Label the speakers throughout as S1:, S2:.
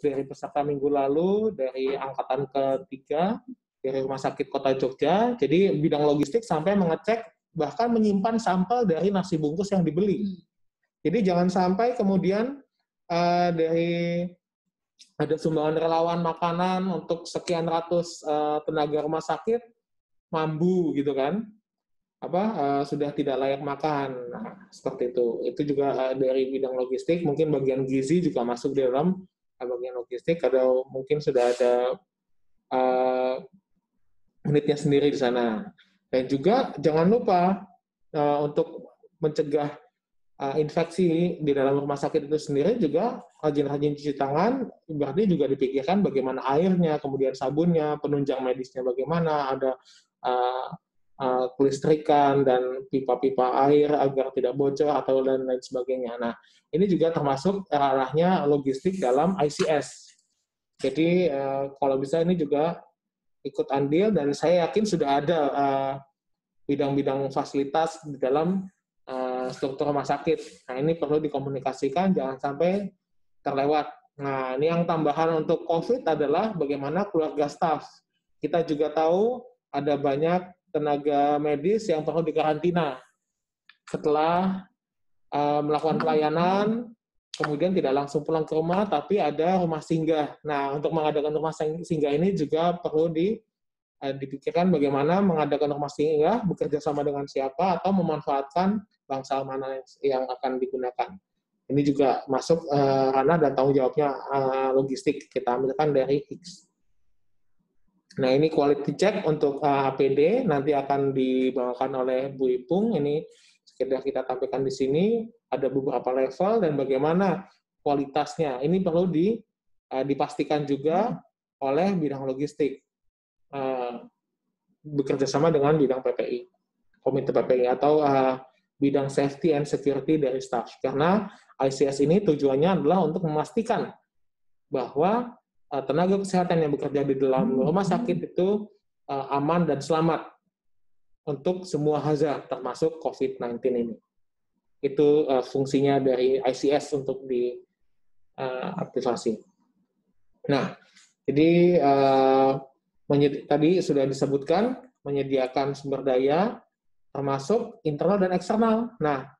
S1: dari peserta minggu lalu dari angkatan ketiga dari Rumah Sakit Kota Jogja. Jadi bidang logistik sampai mengecek bahkan menyimpan sampel dari nasi bungkus yang dibeli. Jadi jangan sampai kemudian dari ada sumbangan relawan makanan untuk sekian ratus tenaga rumah sakit mambu gitu kan, sudah tidak layak makan. Nah, seperti itu. Itu juga dari bidang logistik. Mungkin bagian gizi juga masuk di dalam bagian logistik. Atau mungkin sudah ada unitnya sendiri di sana. Dan juga jangan lupa untuk mencegah infeksi di dalam rumah sakit itu sendiri juga rajin-rajin cuci tangan, berarti juga dipikirkan bagaimana airnya, kemudian sabunnya, penunjang medisnya bagaimana, ada kelistrikan dan pipa-pipa air agar tidak bocor atau dan lain sebagainya. Nah, ini juga termasuk arahnya logistik dalam ICS. Jadi kalau bisa ini juga ikut andil dan saya yakin sudah ada bidang-bidang fasilitas di dalam struktur rumah sakit. Nah, ini perlu dikomunikasikan, jangan sampai terlewat. Nah, ini yang tambahan untuk COVID adalah bagaimana keluarga staf. Kita juga tahu ada banyak tenaga medis yang perlu dikarantina setelah melakukan pelayanan, kemudian tidak langsung pulang ke rumah, tapi ada rumah singgah. Nah, untuk mengadakan rumah singgah ini juga perlu dipikirkan bagaimana mengadakan rumah singgah, bekerja sama dengan siapa, atau memanfaatkan bangsal mana yang akan digunakan. Ini juga masuk ranah dan tanggung jawabnya logistik, kita ambilkan dari X. Nah, ini quality check untuk APD, nanti akan dibawakan oleh Bu Ipung, ini sekedar kita tampilkan di sini, ada beberapa level dan bagaimana kualitasnya. Ini perlu dipastikan juga oleh bidang logistik. Bekerja sama dengan bidang PPI, komite PPI atau bidang safety and security dari staff. Karena ICS ini tujuannya adalah untuk memastikan bahwa tenaga kesehatan yang bekerja di dalam rumah sakit itu aman dan selamat untuk semua hazard, termasuk COVID-19 ini. Itu fungsinya dari ICS untuk diaktifasi. Nah, jadi tadi sudah disebutkan menyediakan sumber daya termasuk internal dan eksternal. Nah,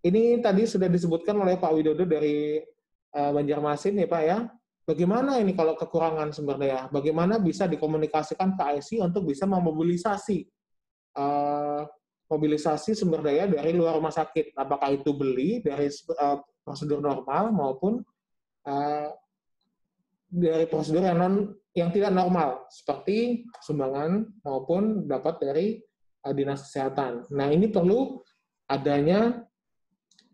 S1: ini tadi sudah disebutkan oleh Pak Widodo dari Banjarmasin ya Pak ya. Bagaimana ini kalau kekurangan sumber daya? Bagaimana bisa dikomunikasikan ke IC untuk bisa memobilisasi sumber daya dari luar rumah sakit? Apakah itu beli dari prosedur normal maupun dari prosedur yang tidak normal, seperti sumbangan maupun dapat dari dinas kesehatan. Nah, ini perlu adanya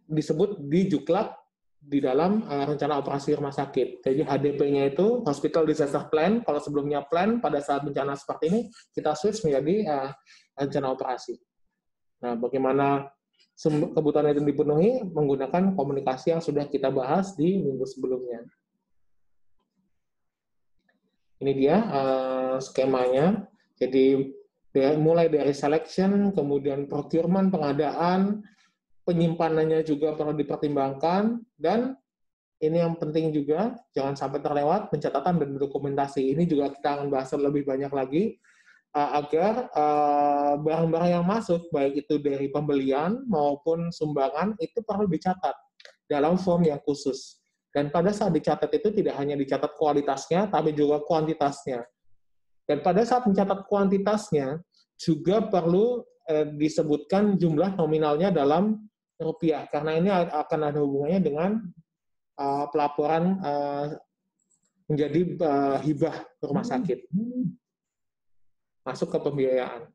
S1: disebut di Juklak di dalam rencana operasi rumah sakit. Jadi HDP-nya itu Hospital Disaster Plan. Kalau sebelumnya plan, pada saat bencana seperti ini, kita switch menjadi rencana operasi. Nah, bagaimana kebutuhan itu dipenuhi menggunakan komunikasi yang sudah kita bahas di minggu sebelumnya. Ini dia skemanya. Jadi mulai dari selection, kemudian procurement, pengadaan, penyimpanannya juga perlu dipertimbangkan, dan ini yang penting juga, jangan sampai terlewat, pencatatan dan dokumentasi. Ini juga kita akan bahas lebih banyak lagi, agar barang-barang yang masuk, baik itu dari pembelian maupun sumbangan, itu perlu dicatat dalam form yang khusus. Dan pada saat dicatat itu tidak hanya dicatat kualitasnya, tapi juga kuantitasnya. Dan pada saat mencatat kuantitasnya, juga perlu disebutkan jumlah nominalnya dalam rupiah, karena ini akan ada hubungannya dengan pelaporan menjadi hibah rumah sakit. Masuk ke pembiayaan.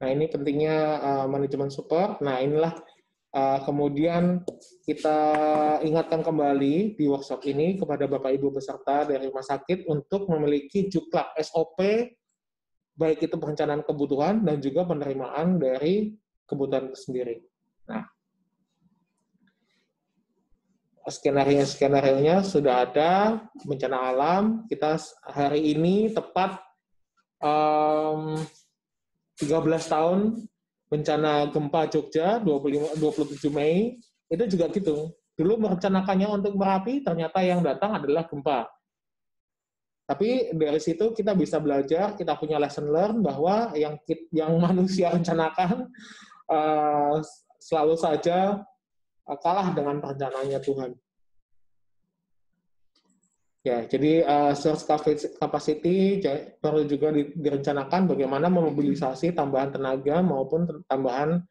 S1: Nah, ini pentingnya manajemen support. Nah, inilah kemudian kita ingatkan kembali di workshop ini kepada Bapak Ibu peserta dari rumah sakit untuk memiliki Juklak SOP, baik itu perencanaan kebutuhan dan juga penerimaan dari kebutuhan itu sendiri. Nah, skenario-nya sudah ada, bencana alam. Kita hari ini tepat 13 tahun bencana gempa Jogja 27 Mei, itu juga gitu. dulu merencanakannya untuk Merapi, ternyata yang datang adalah gempa. Tapi dari situ kita bisa belajar, kita punya lesson learn bahwa yang manusia rencanakan selalu saja kalah dengan rencananya Tuhan. Ya, jadi source capacity perlu juga direncanakan bagaimana memobilisasi tambahan tenaga maupun tambahan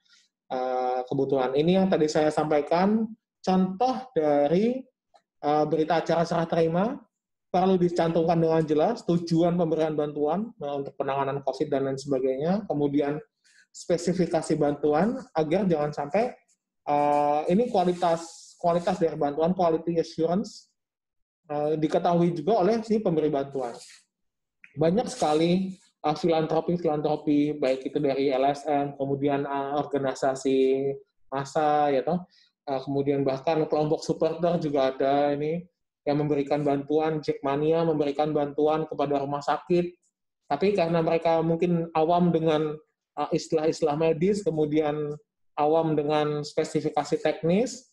S1: kebutuhan. Ini yang tadi saya sampaikan, contoh dari berita acara serah terima, perlu dicantumkan dengan jelas tujuan pemberian bantuan untuk penanganan COVID dan lain sebagainya, kemudian spesifikasi bantuan agar jangan sampai ini kualitas dari bantuan, quality assurance, diketahui juga oleh si pemberi bantuan. Banyak sekali filantropi baik itu dari LSM, kemudian organisasi massa, ya toh, kemudian bahkan kelompok supporter juga ada ini yang memberikan bantuan, Jackmania memberikan bantuan kepada rumah sakit, tapi karena mereka mungkin awam dengan istilah-istilah medis, kemudian awam dengan spesifikasi teknis,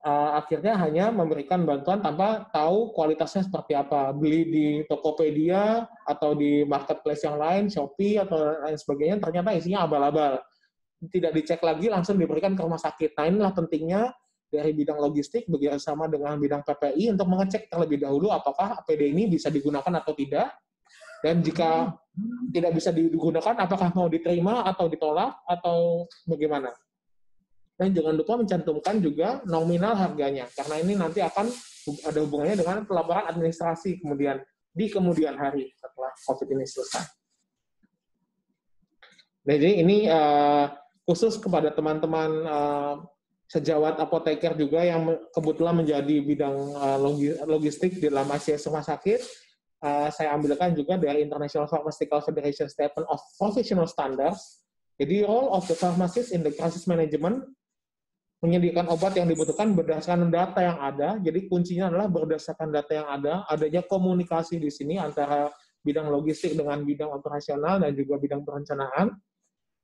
S1: akhirnya hanya memberikan bantuan tanpa tahu kualitasnya seperti apa. Beli di Tokopedia atau di marketplace yang lain, Shopee atau lain sebagainya, ternyata isinya abal-abal. Tidak dicek lagi, langsung diberikan ke rumah sakit. Nah, inilah pentingnya dari bidang logistik bekerjasama dengan bidang PPI untuk mengecek terlebih dahulu apakah APD ini bisa digunakan atau tidak, dan jika tidak bisa digunakan apakah mau diterima atau ditolak atau bagaimana. Dan jangan lupa mencantumkan juga nominal harganya, karena ini nanti akan ada hubungannya dengan pelaporan administrasi di kemudian hari setelah COVID ini selesai. Jadi ini khusus kepada teman-teman sejawat apoteker juga yang kebetulan menjadi bidang logistik di dalam ICS rumah sakit. Saya ambilkan juga dari International Pharmaceutical Federation Statement of Professional Standards. Jadi role of the pharmacist in the crisis management, menyediakan obat yang dibutuhkan berdasarkan data yang ada. Jadi kuncinya adalah berdasarkan data yang ada, adanya komunikasi di sini antara bidang logistik dengan bidang operasional dan juga bidang perencanaan.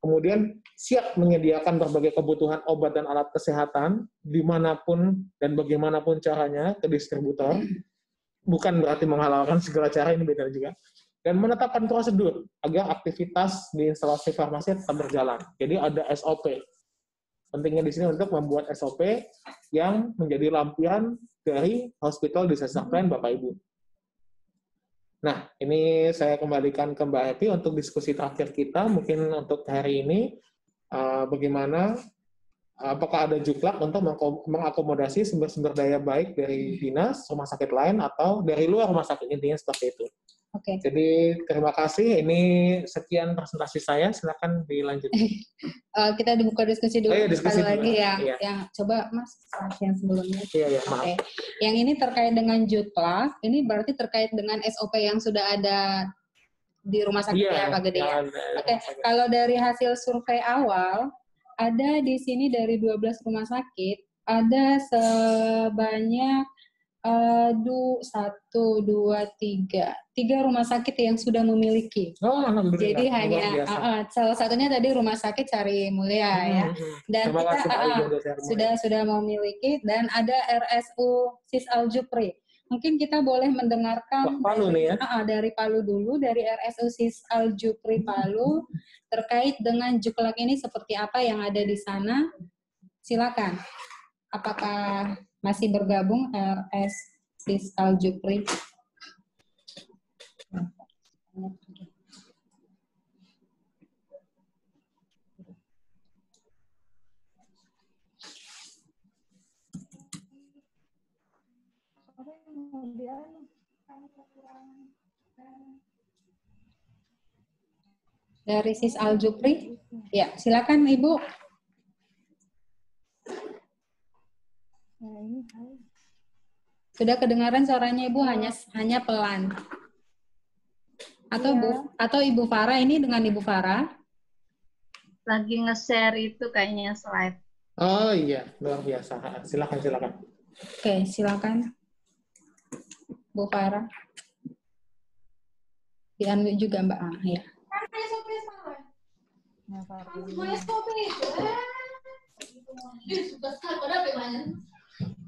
S1: Kemudian siap menyediakan berbagai kebutuhan obat dan alat kesehatan dimanapun dan bagaimanapun caranya ke distributor. Bukan berarti menghalalkan segala cara, ini beda juga. Dan menetapkan prosedur agar aktivitas di instalasi farmasi tetap berjalan. Jadi ada SOP. Pentingnya di sini untuk membuat SOP yang menjadi lampiran dari Hospital Disaster Plan Bapak Ibu. Nah, ini saya kembalikan ke Mbak Happy untuk diskusi terakhir kita. Mungkin untuk hari ini, bagaimana, apakah ada juklak untuk mengakomodasi sumber-sumber daya baik dari dinas, rumah sakit lain, atau dari luar rumah sakit, intinya seperti itu. Oke. Jadi terima kasih. Ini sekian presentasi saya. Silakan dilanjutkan.
S2: Kita dibuka diskusi dulu.
S1: Diskusi
S2: sekali
S1: dulu.
S2: Lagi yang coba Mas yang sebelumnya.
S1: Iya, maaf.
S2: Okay. Yang ini terkait dengan juklak. Ini berarti terkait dengan SOP yang sudah ada di rumah sakit ya Pak Gede ya. Oke. Kalau dari hasil survei awal, ada di sini dari 12 rumah sakit ada sebanyak 1, 2, 3 rumah sakit yang sudah memiliki. Jadi hanya salah satunya tadi rumah sakit Sari Mulia ya. Dan kita sudah memiliki, dan ada RSU Sis Al Jupri. Mungkin kita boleh mendengarkan dari Palu dulu, dari RSU Sis Al Jupri Palu terkait dengan juklak ini seperti apa yang ada di sana. Silakan. Apakah masih bergabung RS Sis Al Jupri? Dari Sis Al Jupri? Ya, silakan Ibu. Sudah kedengaran suaranya Ibu, hanya pelan. Atau atau Ibu Farah, ini dengan Ibu Farah?
S3: Lagi nge-share itu kayaknya slide.
S1: Oh iya, luar biasa. Silakan.
S2: Oke, silakan. Bu Farah. Di-unmute juga Mbak. Ya.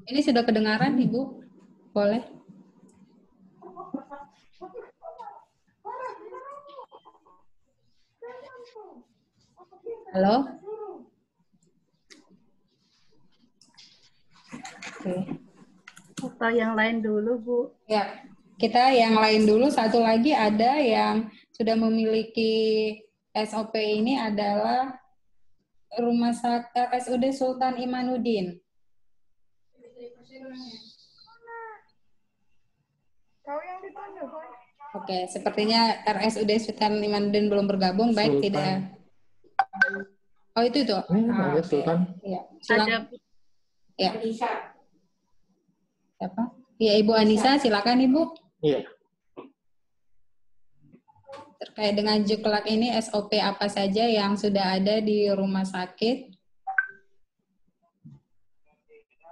S2: Ini sudah kedengaran, Ibu? Boleh? Halo? Oke.
S3: Atau yang lain dulu, Bu?
S2: Ya, kita yang lain dulu. Satu lagi ada yang sudah memiliki SOP ini adalah Rumah Sakit RSUD Sultan Imanuddin.
S4: Kau yang ditunjuk.
S2: Oke, sepertinya RSUD Sultan Imanuddin belum bergabung. Baik,
S1: Sultan.
S2: tidak. Oh, itu tuh.
S1: Ada
S2: Oke.
S1: Sultan.
S2: Ya,
S3: Ada
S2: silakan. Ya. Siapa? Ya, Ibu Anissa, silakan Ibu.
S1: Iya.
S2: Terkait dengan Juklak ini, SOP apa saja yang sudah ada di rumah sakit?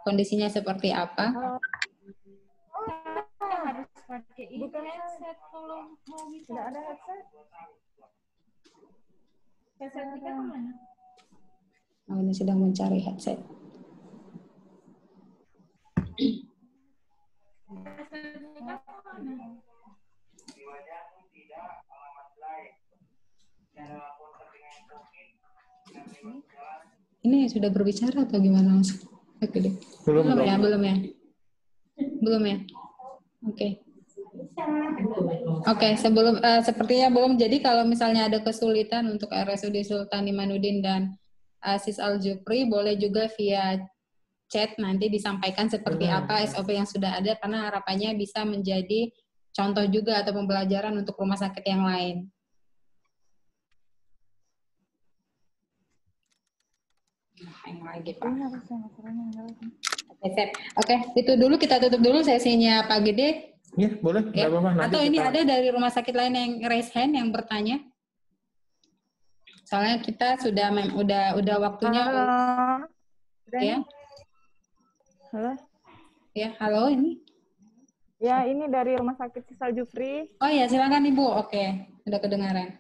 S2: Kondisinya seperti apa?
S4: Harus pakai headset kalau mau bisa. Tidak ada headset. Headset kita kemana?
S2: Oh, ini sedang mencari headset. Ini sudah berbicara atau gimana Mas? Oke deh. Belum ya. Oke. Oke, sebelum sepertinya belum. Jadi kalau misalnya ada kesulitan untuk RSUD Sultan Imanuddin dan Aziz Al-Jufri, boleh juga via chat nanti disampaikan seperti apa SOP yang sudah ada, karena harapannya bisa menjadi contoh juga atau pembelajaran untuk rumah sakit yang lain. Yang lagi Pak. Oke, itu dulu, kita tutup dulu sesinya Pak Gede.
S1: Ya, boleh.
S2: Ya.
S1: Apa-apa.
S2: Atau ini ada dari rumah sakit lain yang raise hand yang bertanya? Soalnya kita sudah udah waktunya.
S4: Halo.
S2: Ya.
S4: Halo.
S2: Ya, halo ini.
S4: Ya, ini dari Rumah Sakit Sisal Jufri.
S2: Oh ya, silakan Ibu. Oke, udah kedengaran.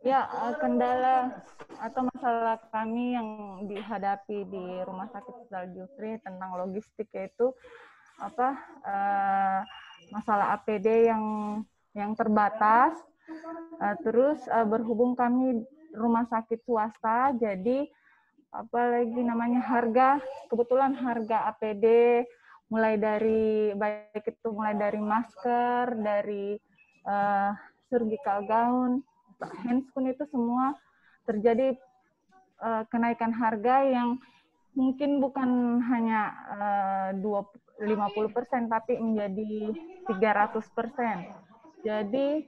S4: Ya, kendala atau masalah kami yang dihadapi di Rumah Sakit Sisal Jufri tentang logistik, yaitu masalah APD yang terbatas. Terus berhubung kami rumah sakit swasta, jadi apalagi namanya kebetulan harga APD mulai dari masker, dari surgical gown, handscoon, itu semua terjadi kenaikan harga yang mungkin bukan hanya 50%, tapi menjadi 300%. Jadi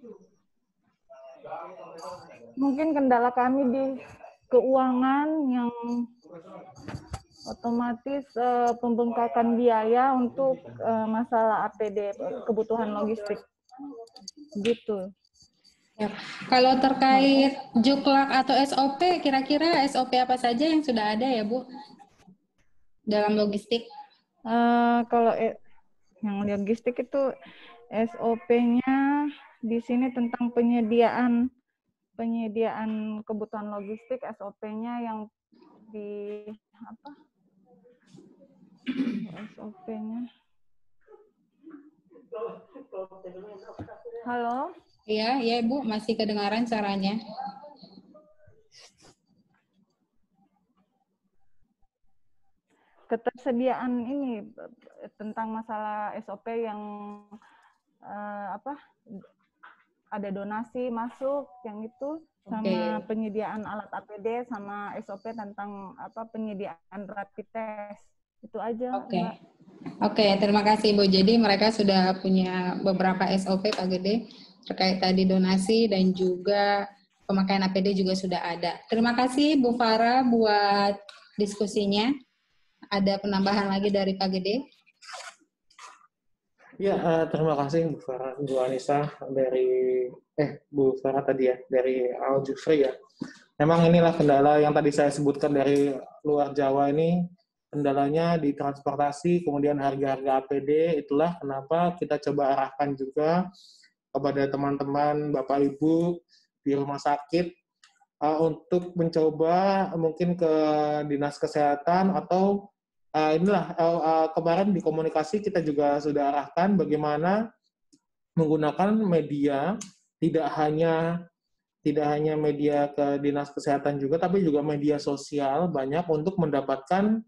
S4: mungkin kendala kami di keuangan yang otomatis pembengkakan biaya untuk masalah APD, kebutuhan logistik. Gitu.
S2: Ya. Kalau terkait Juklak atau SOP, kira-kira SOP apa saja yang sudah ada ya Bu dalam logistik?
S4: Kalau yang logistik itu SOP-nya di sini tentang penyediaan kebutuhan logistik, SOP-nya yang di apa? SOP-nya. Halo?
S2: Iya, ya Ibu, masih kedengaran suaranya.
S4: Ketersediaan ini tentang masalah SOP yang ada donasi masuk yang itu, sama penyediaan alat APD, sama SOP tentang penyediaan rapid test. Itu aja.
S2: Oke, terima kasih Bu. Jadi mereka sudah punya beberapa SOP Pak Gede terkait tadi donasi dan juga pemakaian APD juga sudah ada. Terima kasih Bu Farah buat diskusinya. Ada penambahan lagi dari Pak Gede?
S1: Ya, terima kasih Bu Farah, Bu Anissa dari Bu Farah tadi ya, dari Al-Jufri ya. Memang inilah kendala yang tadi saya sebutkan dari luar Jawa ini, kendalanya di transportasi, kemudian harga-harga APD. Itulah kenapa kita coba arahkan juga kepada teman-teman Bapak Ibu di rumah sakit untuk mencoba mungkin ke Dinas Kesehatan atau kemarin di komunikasi kita juga sudah arahkan bagaimana menggunakan media, tidak hanya media ke dinas kesehatan juga, tapi juga media sosial banyak untuk mendapatkan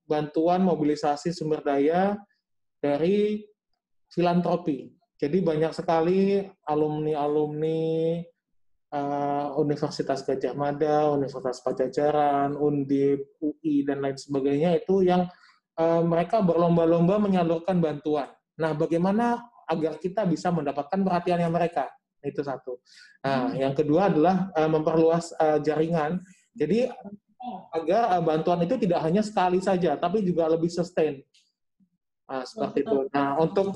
S1: bantuan mobilisasi sumber daya dari filantropi. Jadi banyak sekali alumni-alumni Universitas Gadjah Mada, Universitas Pajajaran, Undip, UI, dan lain sebagainya itu yang mereka berlomba-lomba menyalurkan bantuan. Nah, bagaimana agar kita bisa mendapatkan perhatiannya mereka? Itu satu. Nah, yang kedua adalah memperluas jaringan. Jadi agar bantuan itu tidak hanya sekali saja, tapi juga lebih sustain. Seperti itu. Nah, untuk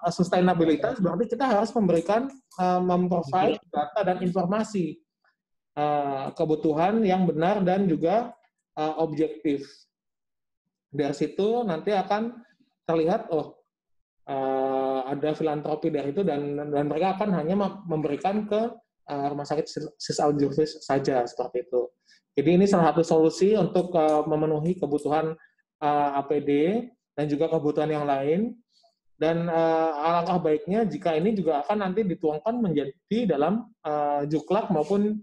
S1: sustainabilitas berarti kita harus memprovide data dan informasi kebutuhan yang benar dan juga objektif. Dari situ nanti akan terlihat ada filantropi dari itu dan mereka akan hanya memberikan ke rumah sakit Sis Al Jufris saja seperti itu. Jadi ini salah satu solusi untuk memenuhi kebutuhan APD dan juga kebutuhan yang lain, dan alangkah baiknya jika ini juga akan nanti dituangkan menjadi dalam Juklak maupun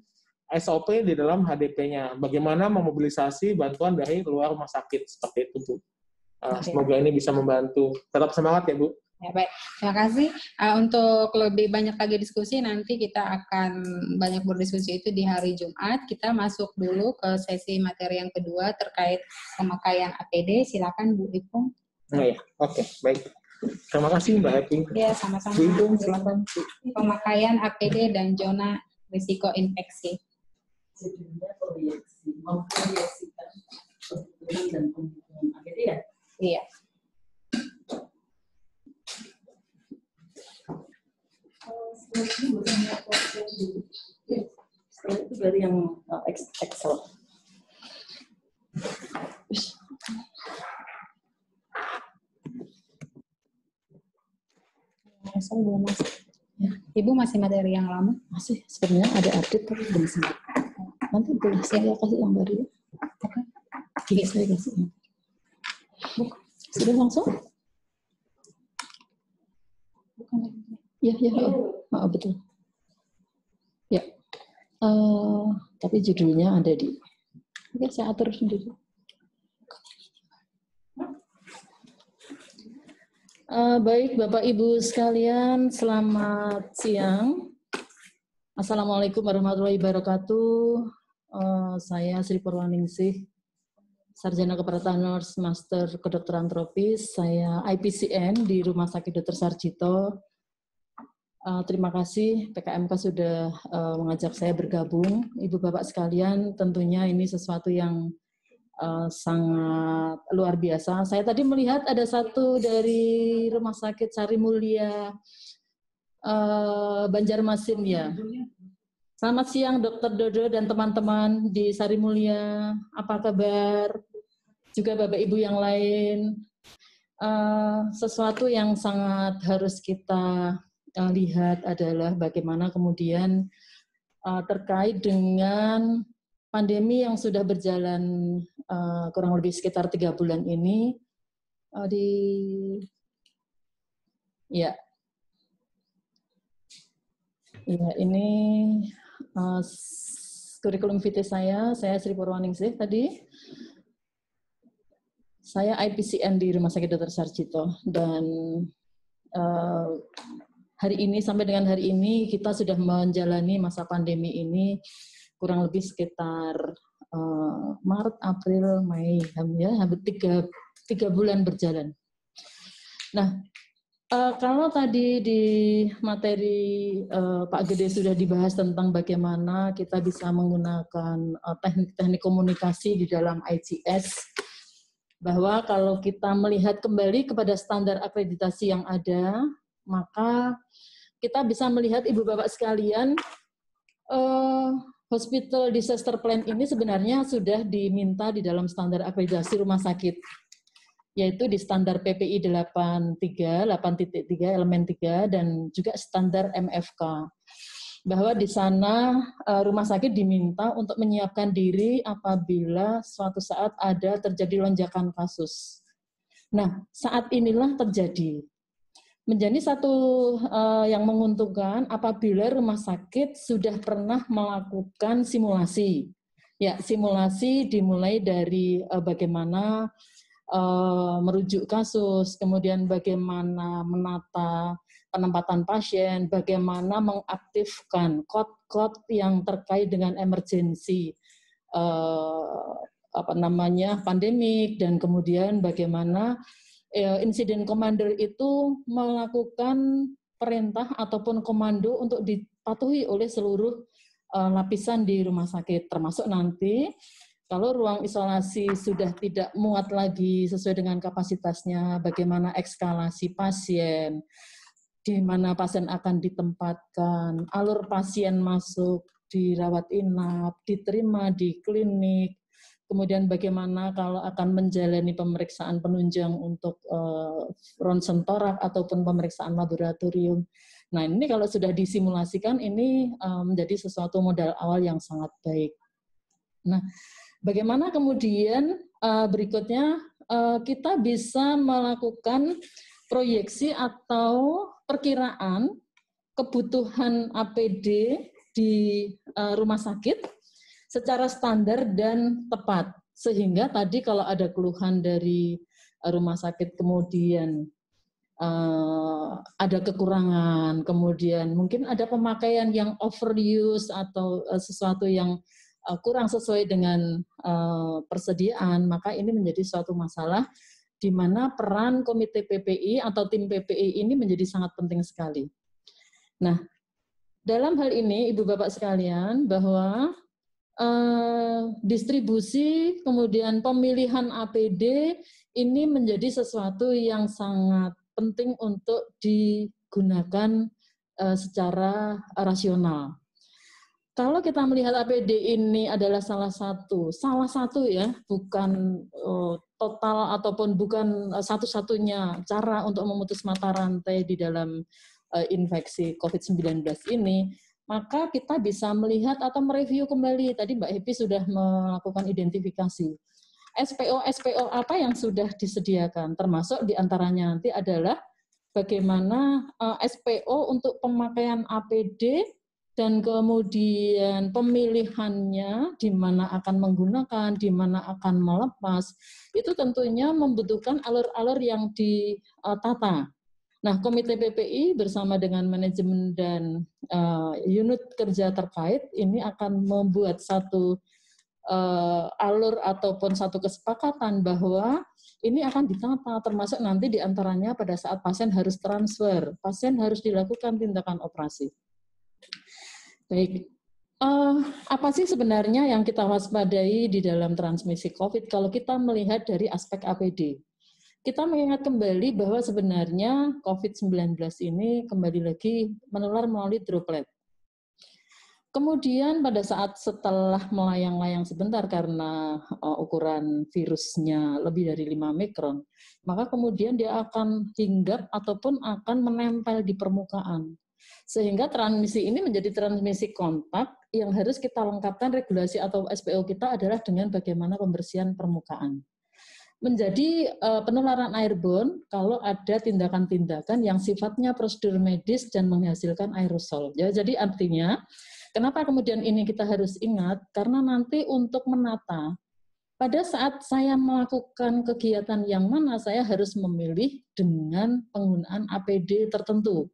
S1: SOP di dalam HDP-nya. Bagaimana memobilisasi bantuan dari luar rumah sakit, seperti itu, Bu. Semoga ini bisa membantu. Tetap semangat ya, Bu.
S2: Ya, baik. Terima kasih. Untuk lebih banyak lagi diskusi, nanti kita akan banyak berdiskusi itu di hari Jumat. Kita masuk dulu ke sesi materi yang kedua terkait pemakaian APD. Silakan Bu Ipung.
S1: Ya, oke, baik. Terima kasih Mbak Epi.
S2: Ya, sama-sama.
S1: Bu Ipung, silakan.
S2: Pemakaian APD dan zona risiko infeksi.
S5: Sejumlah memproyeksikan kebutuhan dan pembutuhan APD ya?
S2: Iya.
S5: Setelah itu dari yang Excel.
S2: Excel belum masuk. Ya. Ibu masih materi yang lama?
S5: Masih, sebenarnya ada update tapi belum sempat. Nanti boleh saya kasih yang baru ya. Oke. Jadi saya kasih yang baru. Sudah langsung?
S2: Bukan.
S5: Ya. Betul. Ya. Tapi judulnya ada di. Oke, saya atur sendiri. Baik, Bapak Ibu sekalian, selamat siang. Assalamualaikum warahmatullahi wabarakatuh. Saya Sri Purwaningsih, Sarjana Keperawatan Nurse Master Kedokteran Tropis. Saya IPCN di Rumah Sakit Dr. Sarjito. Terima kasih PKMK sudah mengajak saya bergabung. Ibu Bapak sekalian, tentunya ini sesuatu yang sangat luar biasa. Saya tadi melihat ada satu dari Rumah Sakit Sari Mulia Banjarmasin ya. Selamat siang Dr. Dodo dan teman-teman di Sari Mulia. Apa kabar? Juga Bapak Ibu yang lain. Sesuatu yang sangat harus kita lihat adalah bagaimana kemudian terkait dengan pandemi yang sudah berjalan kurang lebih sekitar 3 bulan ini ini kurikulum vitae saya Sri Purwaningsih tadi. Saya IPCN di Rumah Sakit Dr. Sarjito dan hari ini sampai dengan hari ini kita sudah menjalani masa pandemi ini kurang lebih sekitar Maret, April, Mei, hampir 3 bulan berjalan. Nah, kalau tadi di materi Pak Gede sudah dibahas tentang bagaimana kita bisa menggunakan teknik-teknik komunikasi di dalam ICS, bahwa kalau kita melihat kembali kepada standar akreditasi yang ada, maka kita bisa melihat Ibu Bapak sekalian, Hospital Disaster Plan ini sebenarnya sudah diminta di dalam standar akreditasi rumah sakit, yaitu di standar PPI 8.3 elemen 3 dan juga standar MFK. bahwa di sana rumah sakit diminta untuk menyiapkan diri apabila suatu saat ada terjadi lonjakan kasus. Nah, saat inilah terjadi. Menjadi satu yang menguntungkan apabila rumah sakit sudah pernah melakukan simulasi. Ya, simulasi dimulai dari bagaimana merujuk kasus, kemudian bagaimana menata penempatan pasien, bagaimana mengaktifkan kod-kod yang terkait dengan emergensi pandemik, dan kemudian bagaimana insiden commander itu melakukan perintah ataupun komando untuk dipatuhi oleh seluruh lapisan di rumah sakit, termasuk nanti kalau ruang isolasi sudah tidak muat lagi sesuai dengan kapasitasnya, bagaimana ekskalasi pasien, di mana pasien akan ditempatkan, alur pasien masuk, dirawat inap, diterima di klinik, kemudian bagaimana kalau akan menjalani pemeriksaan penunjang untuk ronsen torak ataupun pemeriksaan laboratorium. Nah, ini kalau sudah disimulasikan, ini menjadi sesuatu modal awal yang sangat baik. Nah, bagaimana kemudian berikutnya kita bisa melakukan proyeksi atau perkiraan kebutuhan APD di rumah sakit secara standar dan tepat. Sehingga tadi kalau ada keluhan dari rumah sakit kemudian ada kekurangan, kemudian mungkin ada pemakaian yang overuse atau sesuatu yang kurang sesuai dengan persediaan, maka ini menjadi suatu masalah di mana peran komite PPI atau tim PPI ini menjadi sangat penting sekali. Nah, dalam hal ini Ibu Bapak sekalian, bahwa distribusi kemudian pemilihan APD ini menjadi sesuatu yang sangat penting untuk digunakan secara rasional. Kalau kita melihat APD ini adalah salah satu ya, bukan total ataupun bukan satu-satunya cara untuk memutus mata rantai di dalam infeksi COVID-19 ini, maka kita bisa melihat atau mereview kembali. Tadi Mbak Happy sudah melakukan identifikasi. SPO apa yang sudah disediakan, termasuk diantaranya nanti adalah bagaimana SPO untuk pemakaian APD dan kemudian pemilihannya, di mana akan menggunakan, di mana akan melepas, itu tentunya membutuhkan alur-alur yang ditata. Nah, Komite PPI bersama dengan manajemen dan unit kerja terkait ini akan membuat satu alur ataupun satu kesepakatan bahwa ini akan ditata, termasuk nanti diantaranya pada saat pasien harus transfer, pasien harus dilakukan tindakan operasi. Baik, apa sih sebenarnya yang kita waspadai di dalam transmisi COVID kalau kita melihat dari aspek APD? Kita mengingat kembali bahwa sebenarnya COVID-19 ini kembali lagi menular melalui droplet. Kemudian pada saat setelah melayang-layang sebentar karena ukuran virusnya lebih dari 5 mikron, maka kemudian dia akan hinggap ataupun akan menempel di permukaan. Sehingga transmisi ini menjadi transmisi kontak yang harus kita lengkapkan regulasi atau SPO kita adalah dengan bagaimana pembersihan permukaan. Menjadi penularan airborne kalau ada tindakan-tindakan yang sifatnya prosedur medis dan menghasilkan aerosol. Ya, jadi artinya, kenapa kemudian ini kita harus ingat? Karena nanti untuk menata, pada saat saya melakukan kegiatan yang mana saya harus memilih dengan penggunaan APD tertentu.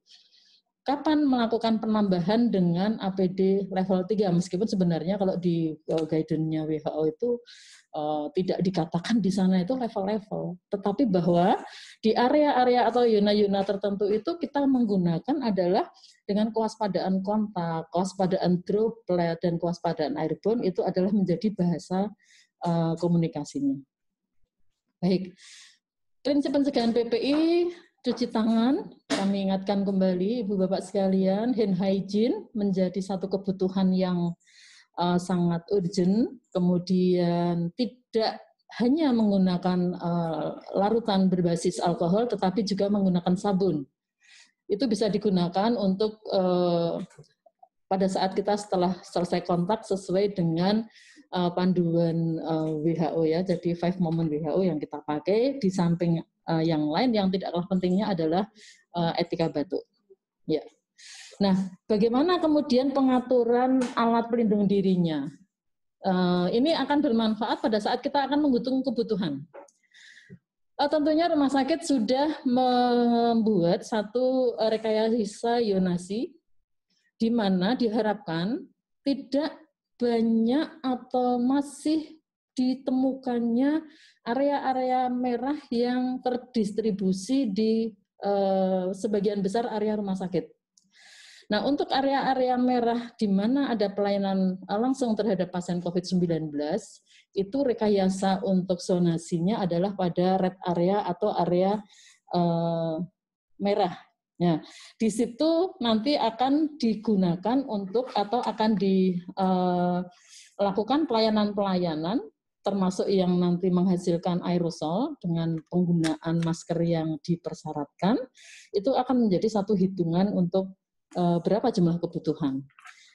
S5: Kapan melakukan penambahan dengan APD level 3, meskipun sebenarnya kalau di guidance-nya WHO itu tidak dikatakan di sana itu level-level, tetapi bahwa di area-area atau yuna-yuna tertentu itu kita menggunakan adalah dengan kewaspadaan kontak, kewaspadaan droplet, dan kewaspadaan airborne itu adalah menjadi bahasa komunikasinya. Baik, prinsip pencegahan PPI, cuci tangan, kami ingatkan kembali Ibu Bapak sekalian, hand hygiene menjadi satu kebutuhan yang sangat urgent, kemudian tidak hanya menggunakan larutan berbasis alkohol, tetapi juga menggunakan sabun. Itu bisa digunakan untuk pada saat kita setelah selesai kontak sesuai dengan panduan WHO ya. Jadi 5 moment WHO yang kita pakai. Di samping yang lain yang tidak kalah pentingnya adalah etika batuk. Ya. Nah, bagaimana kemudian pengaturan alat pelindung dirinya? Ini akan bermanfaat pada saat kita akan menghitung kebutuhan. Tentunya rumah sakit sudah membuat satu rekayasa zonasi di mana diharapkan tidak banyak atau masih ditemukannya area-area merah yang terdistribusi di sebagian besar area rumah sakit. Nah, untuk area-area merah di mana ada pelayanan langsung terhadap pasien COVID-19, itu rekayasa untuk zonasinya adalah pada red area atau area merah. Nah, di situ nanti akan digunakan untuk atau akan dilakukan pelayanan-pelayanan termasuk yang nanti menghasilkan aerosol dengan penggunaan masker yang dipersyaratkan, itu akan menjadi satu hitungan untuk berapa jumlah kebutuhan.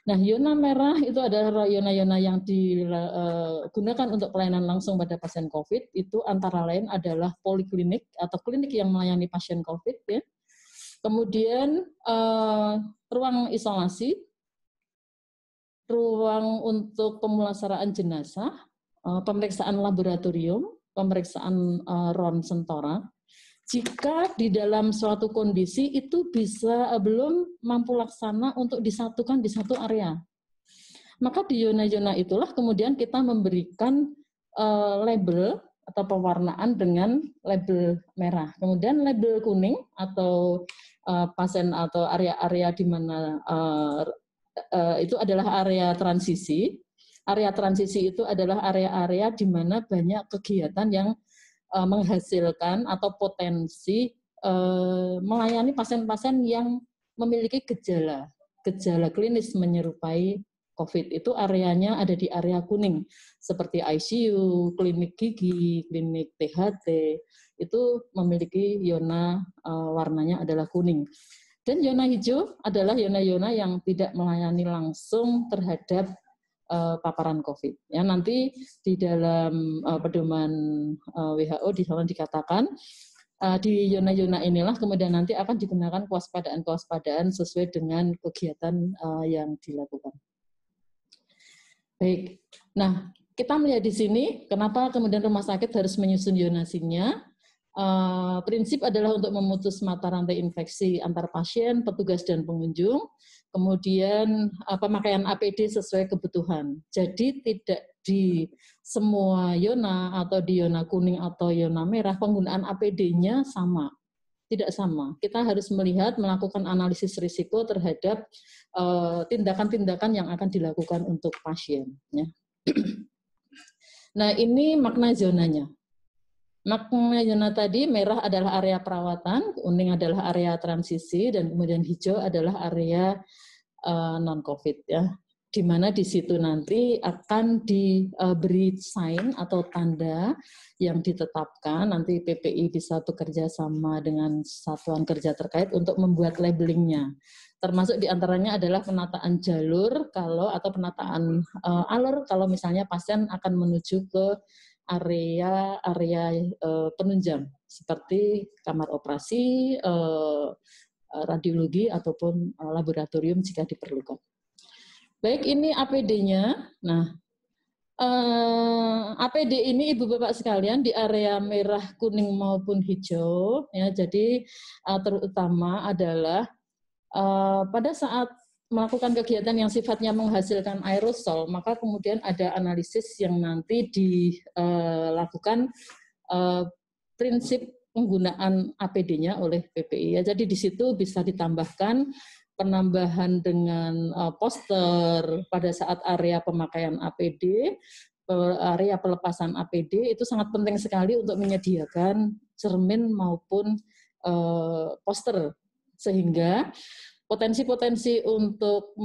S5: Nah, zona merah itu adalah zona-zona yang digunakan untuk pelayanan langsung pada pasien COVID, itu antara lain adalah poliklinik atau klinik yang melayani pasien COVID, ya. Kemudian ruang isolasi, ruang untuk pemulasaraan jenazah, pemeriksaan laboratorium, pemeriksaan ronsen toraks. Jika di dalam suatu kondisi itu belum mampu laksana untuk disatukan di satu area, maka di zona-zona itulah kemudian kita memberikan label atau pewarnaan dengan label merah. Kemudian label kuning atau pasien atau area-area di mana itu adalah area transisi. Area transisi itu adalah area-area di mana banyak kegiatan yang menghasilkan atau potensi melayani pasien-pasien yang memiliki gejala klinis menyerupai COVID. Itu areanya ada di area kuning, seperti ICU, klinik gigi, klinik THT, itu memiliki zona warnanya adalah kuning. Dan zona hijau adalah zona-zona yang tidak melayani langsung terhadap paparan COVID. Ya, nanti di dalam pedoman WHO di sana dikatakan di zona-zona inilah kemudian nanti akan digunakan kewaspadaan sesuai dengan kegiatan yang dilakukan. Baik, nah kita melihat di sini kenapa kemudian rumah sakit harus menyusun zonasinya. Prinsip adalah untuk memutus mata rantai infeksi antar pasien, petugas, dan pengunjung. Kemudian pemakaian APD sesuai kebutuhan. Jadi tidak di semua zona atau di zona kuning atau zona merah penggunaan APD-nya sama. Tidak sama. Kita harus melakukan analisis risiko terhadap tindakan-tindakan yang akan dilakukan untuk pasien. Ya. Nah, ini makna zonanya. Makna zona tadi, merah adalah area perawatan, kuning adalah area transisi, dan kemudian hijau adalah area non-COVID. Ya. Di mana di situ nanti akan diberi sign atau tanda yang ditetapkan, nanti PPI bisa bekerja sama dengan satuan kerja terkait untuk membuat labelingnya. Termasuk diantaranya adalah penataan jalur atau penataan alur kalau misalnya pasien akan menuju ke area penunjang seperti kamar operasi, radiologi ataupun laboratorium jika diperlukan. Baik, ini APD-nya. Nah, APD ini Ibu Bapak sekalian di area merah, kuning maupun hijau, ya. Jadi terutama adalah pada saat melakukan kegiatan yang sifatnya menghasilkan aerosol, maka kemudian ada analisis yang nanti dilakukan prinsip penggunaan APD-nya oleh PPI. Ya, jadi di situ bisa ditambahkan penambahan dengan poster pada saat area pemakaian APD, area pelepasan APD, itu sangat penting sekali untuk menyediakan cermin maupun poster, sehingga potensi-potensi untuk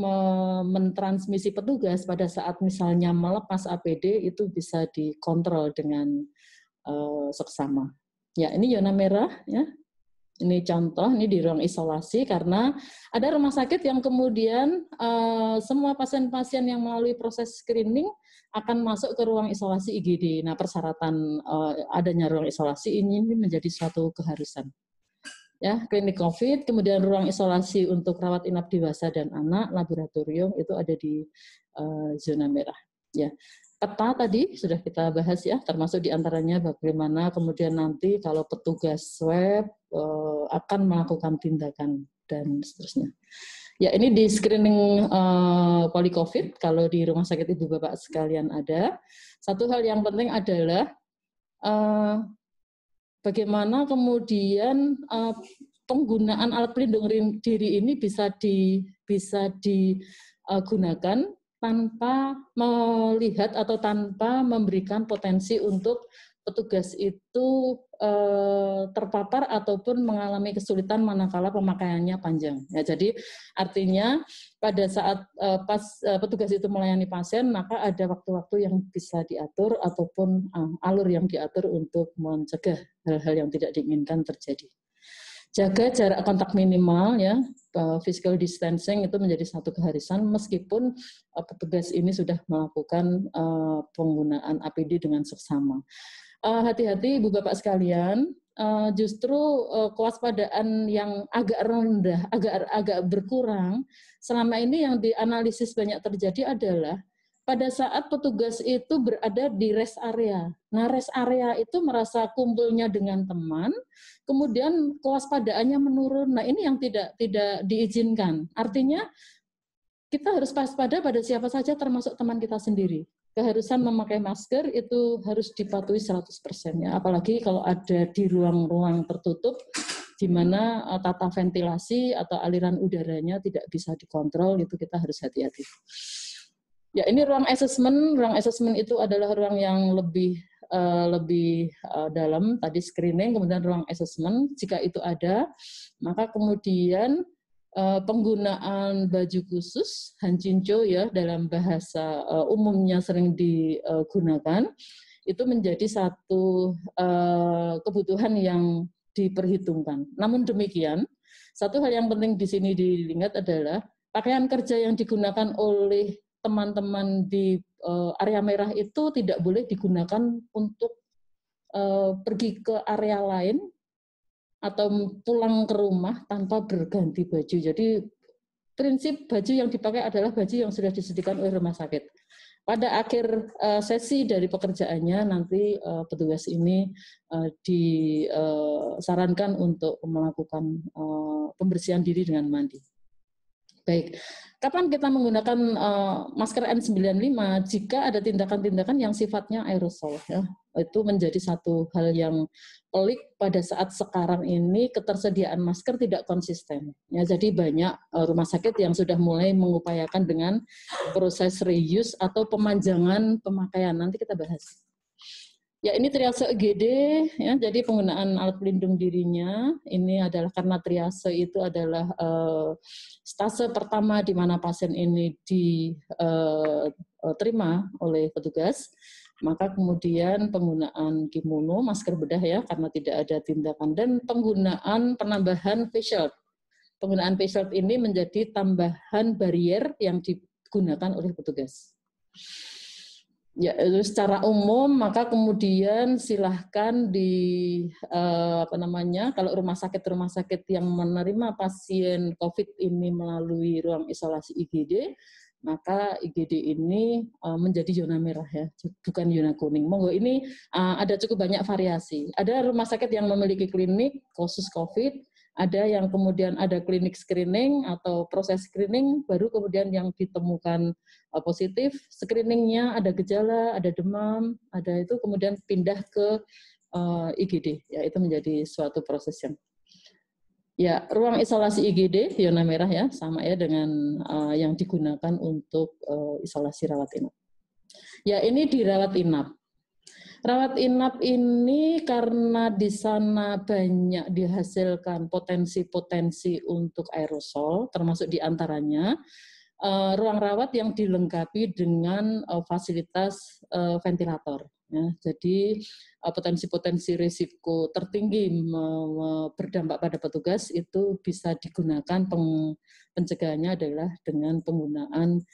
S5: mentransmisi petugas pada saat misalnya melepas APD itu bisa dikontrol dengan seksama. Ya, ini zona merah, ya. Ini contoh, ini di ruang isolasi karena ada rumah sakit yang kemudian semua pasien-pasien yang melalui proses screening akan masuk ke ruang isolasi IGD. Nah, persyaratan adanya ruang isolasi ini menjadi suatu keharusan. Ya, klinik COVID, kemudian ruang isolasi untuk rawat inap dewasa dan anak, laboratorium itu ada di zona merah. Ya, peta tadi sudah kita bahas ya, termasuk diantaranya bagaimana kemudian nanti kalau petugas swab akan melakukan tindakan dan seterusnya. Ya, ini di screening poli COVID kalau di rumah sakit Ibu Bapak sekalian ada. Satu hal yang penting adalah bagaimana kemudian penggunaan alat pelindung diri ini bisa digunakan tanpa melihat atau tanpa memberikan potensi untuk petugas itu terpapar ataupun mengalami kesulitan manakala pemakaiannya panjang. Ya, jadi artinya pada saat petugas itu melayani pasien, maka ada waktu-waktu yang bisa diatur ataupun alur yang diatur untuk mencegah hal-hal yang tidak diinginkan terjadi. Jaga jarak kontak minimal, ya, physical distancing itu menjadi satu keharusan meskipun petugas ini sudah melakukan penggunaan APD dengan seksama. Hati-hati Ibu Bapak sekalian, justru kewaspadaan yang agak rendah, agak berkurang selama ini yang dianalisis banyak terjadi adalah pada saat petugas itu berada di rest area. Nah, rest area itu merasa kumpulnya dengan teman, kemudian kewaspadaannya menurun. Nah, ini yang tidak diizinkan. Artinya kita harus waspada pada siapa saja termasuk teman kita sendiri. Keharusan memakai masker itu harus dipatuhi 100%. Ya. Apalagi kalau ada di ruang-ruang tertutup di mana tata ventilasi atau aliran udaranya tidak bisa dikontrol, itu kita harus hati-hati. Ya, ini ruang assessment. Ruang assessment itu adalah ruang yang lebih dalam, tadi screening, kemudian ruang assessment. Jika itu ada, maka kemudian penggunaan baju khusus, hanjincho ya dalam bahasa umumnya sering digunakan, itu menjadi satu kebutuhan yang diperhitungkan. Namun demikian, satu hal yang penting di sini dilihat adalah pakaian kerja yang digunakan oleh teman-teman di area merah itu tidak boleh digunakan untuk pergi ke area lain atau pulang ke rumah tanpa berganti baju. Jadi prinsip baju yang dipakai adalah baju yang sudah disediakan oleh rumah sakit. Pada akhir sesi dari pekerjaannya nanti petugas ini disarankan untuk melakukan pembersihan diri dengan mandi. Baik, kapan kita menggunakan masker N95 jika ada tindakan-tindakan yang sifatnya aerosol, ya. Itu menjadi satu hal yang pelik pada saat sekarang ini ketersediaan masker tidak konsisten. Ya, jadi banyak rumah sakit yang sudah mulai mengupayakan dengan proses reuse atau pemanjangan pemakaian. Nanti kita bahas. Ya, ini triase IGD, ya, jadi penggunaan alat pelindung dirinya ini adalah karena triase itu adalah stase pertama di mana pasien ini diterima oleh petugas, maka kemudian penggunaan kimono, masker bedah ya, karena tidak ada tindakan, dan penggunaan penambahan face shield. Penggunaan face shield ini menjadi tambahan barier yang digunakan oleh petugas. Ya, secara umum maka kemudian silahkan kalau rumah sakit yang menerima pasien COVID ini melalui ruang isolasi IGD, maka IGD ini menjadi zona merah ya, bukan zona kuning. Monggo, ini ada cukup banyak variasi. Ada rumah sakit yang memiliki klinik khusus COVID, ada yang kemudian ada klinik screening atau proses screening, baru kemudian yang ditemukan positif, screeningnya ada gejala, ada demam, ada itu kemudian pindah ke IGD. Ya, itu menjadi suatu proses yang ya, ruang isolasi IGD zona merah ya, sama ya dengan yang digunakan untuk isolasi rawat inap. Ya, ini dirawat inap. Rawat inap ini karena di sana banyak dihasilkan potensi-potensi untuk aerosol, termasuk diantaranya ruang rawat yang dilengkapi dengan fasilitas ventilator. Ya, jadi potensi-potensi risiko tertinggi berdampak pada petugas itu bisa digunakan pencegahannya adalah dengan penggunaan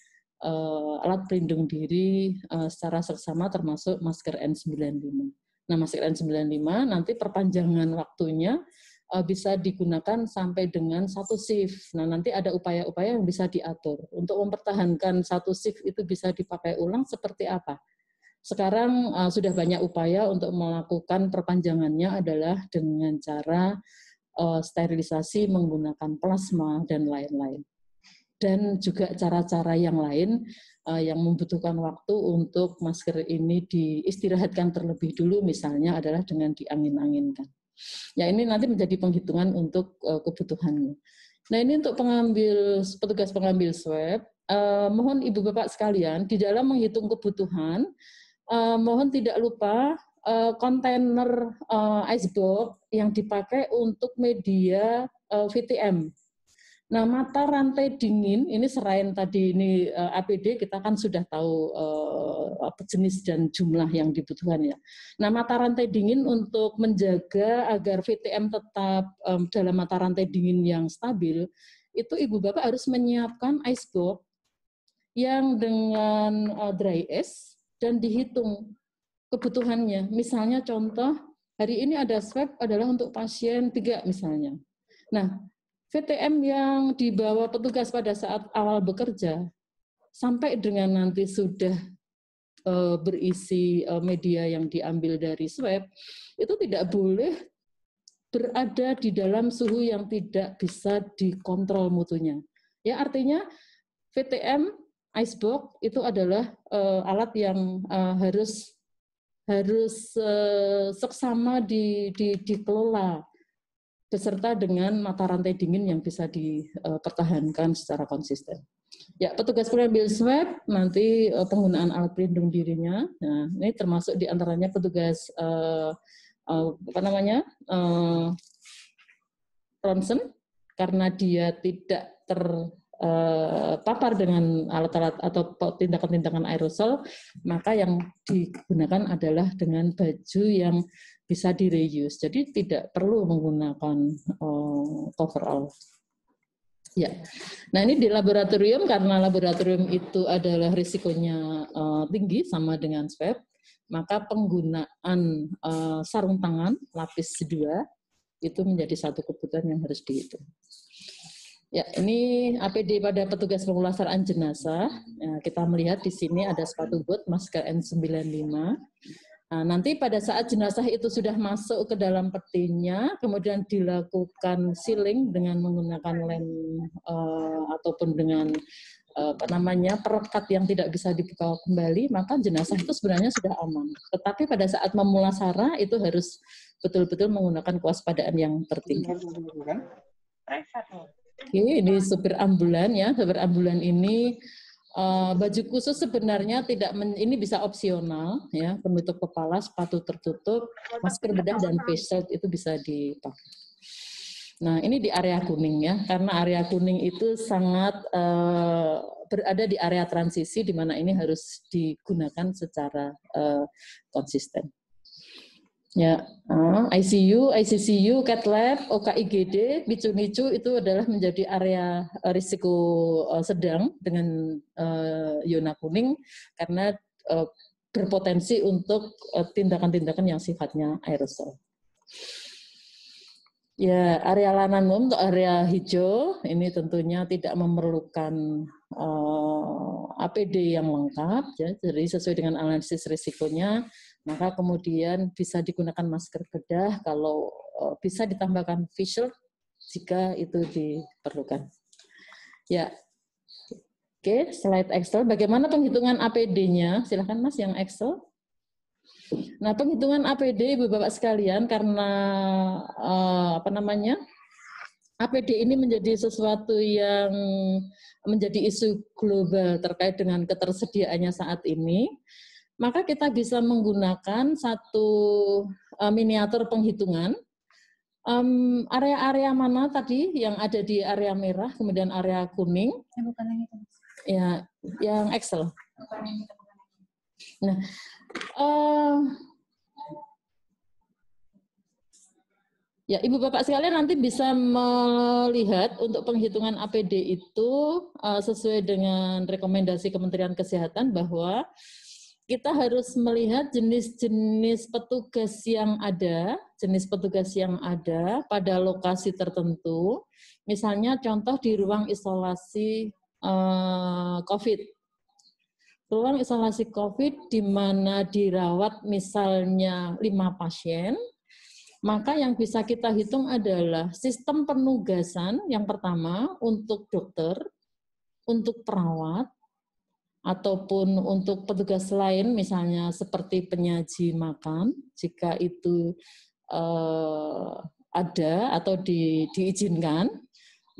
S5: alat pelindung diri secara seksama termasuk masker N95. Nah, masker N95 nanti perpanjangan waktunya bisa digunakan sampai dengan 1 shift. Nah, nanti ada upaya-upaya yang bisa diatur. Untuk mempertahankan 1 shift itu bisa dipakai ulang seperti apa? Sekarang sudah banyak upaya untuk melakukan perpanjangannya adalah dengan cara sterilisasi menggunakan plasma dan lain-lain. Dan juga cara-cara yang lain yang membutuhkan waktu untuk masker ini diistirahatkan terlebih dulu, misalnya adalah dengan diangin-anginkan. Ya, ini nanti menjadi penghitungan untuk kebutuhannya. Nah, ini untuk petugas pengambil swab, mohon Ibu Bapak sekalian, di dalam menghitung kebutuhan, mohon tidak lupa kontainer icebox yang dipakai untuk media VTM. Nah, mata rantai dingin ini selain tadi ini APD, kita kan sudah tahu jenis dan jumlah yang dibutuhkan ya. Nah, mata rantai dingin untuk menjaga agar VTM tetap dalam mata rantai dingin yang stabil, itu Ibu Bapak harus menyiapkan icebox yang dengan dry ice dan dihitung kebutuhannya. Misalnya contoh, hari ini ada swab adalah untuk pasien 3 misalnya. Nah, VTM yang dibawa petugas pada saat awal bekerja, sampai dengan nanti sudah berisi media yang diambil dari swab, itu tidak boleh berada di dalam suhu yang tidak bisa dikontrol mutunya. Ya, artinya VTM icebox itu adalah alat yang harus seksama dikelola beserta dengan mata rantai dingin yang bisa dipertahankan secara konsisten. Ya, petugas pengambil swab nanti penggunaan alat pelindung dirinya. Nah, ini termasuk diantaranya petugas ronsen, karena dia tidak terpapar dengan alat-alat atau tindakan-tindakan aerosol, maka yang digunakan adalah dengan baju yang bisa di-reuse. Jadi tidak perlu menggunakan coverall. Ya. Nah, ini di laboratorium, karena laboratorium itu adalah risikonya tinggi sama dengan swab, maka penggunaan sarung tangan lapis 2 itu menjadi satu kebutuhan yang harus dihitung. Ya, ini APD pada petugas pemulasaraan jenazah. Ya, kita melihat di sini ada sepatu bot, masker N95. Nah, nanti pada saat jenazah itu sudah masuk ke dalam petinya, kemudian dilakukan sealing dengan menggunakan lem ataupun dengan perekat yang tidak bisa dibuka kembali, maka jenazah itu sebenarnya sudah aman. Tetapi pada saat memulasara itu harus betul-betul menggunakan kewaspadaan yang tertinggi. Oke, ini supir ambulan ya. Supir ambulan ini baju khusus sebenarnya ini bisa opsional ya, penutup kepala, sepatu tertutup, masker bedah dan face shield itu bisa dipakai. Nah, ini di area kuning ya, karena area kuning itu sangat berada di area transisi di mana ini harus digunakan secara konsisten. Ya, ICU, ICCU, Cath Lab, OKIGD, NICU itu adalah menjadi area risiko sedang dengan zona kuning karena berpotensi untuk tindakan-tindakan yang sifatnya aerosol. Ya, area layanan umum untuk area hijau ini tentunya tidak memerlukan APD yang lengkap, ya, jadi sesuai dengan analisis risikonya, maka kemudian bisa digunakan masker bedah, kalau bisa ditambahkan face shield jika itu diperlukan. Ya, oke, slide Excel. Bagaimana penghitungan APD-nya? Silakan Mas yang Excel. Nah, penghitungan APD Ibu Bapak sekalian karena APD ini menjadi sesuatu yang menjadi isu global terkait dengan ketersediaannya saat ini, maka kita bisa menggunakan satu miniatur penghitungan. Area-area mana tadi yang ada di area merah, kemudian area kuning?
S2: Bukan yang itu.
S5: Ya, yang Excel. Nah, ya, Ibu Bapak sekalian nanti bisa melihat untuk penghitungan APD itu sesuai dengan rekomendasi Kementerian Kesehatan bahwa kita harus melihat jenis-jenis petugas yang ada pada lokasi tertentu. Misalnya contoh di ruang isolasi COVID. Ruang isolasi COVID di mana dirawat misalnya 5 pasien, maka yang bisa kita hitung adalah sistem penugasan yang pertama untuk dokter, untuk perawat, ataupun untuk petugas lain misalnya seperti penyaji makan, jika itu ada atau diizinkan,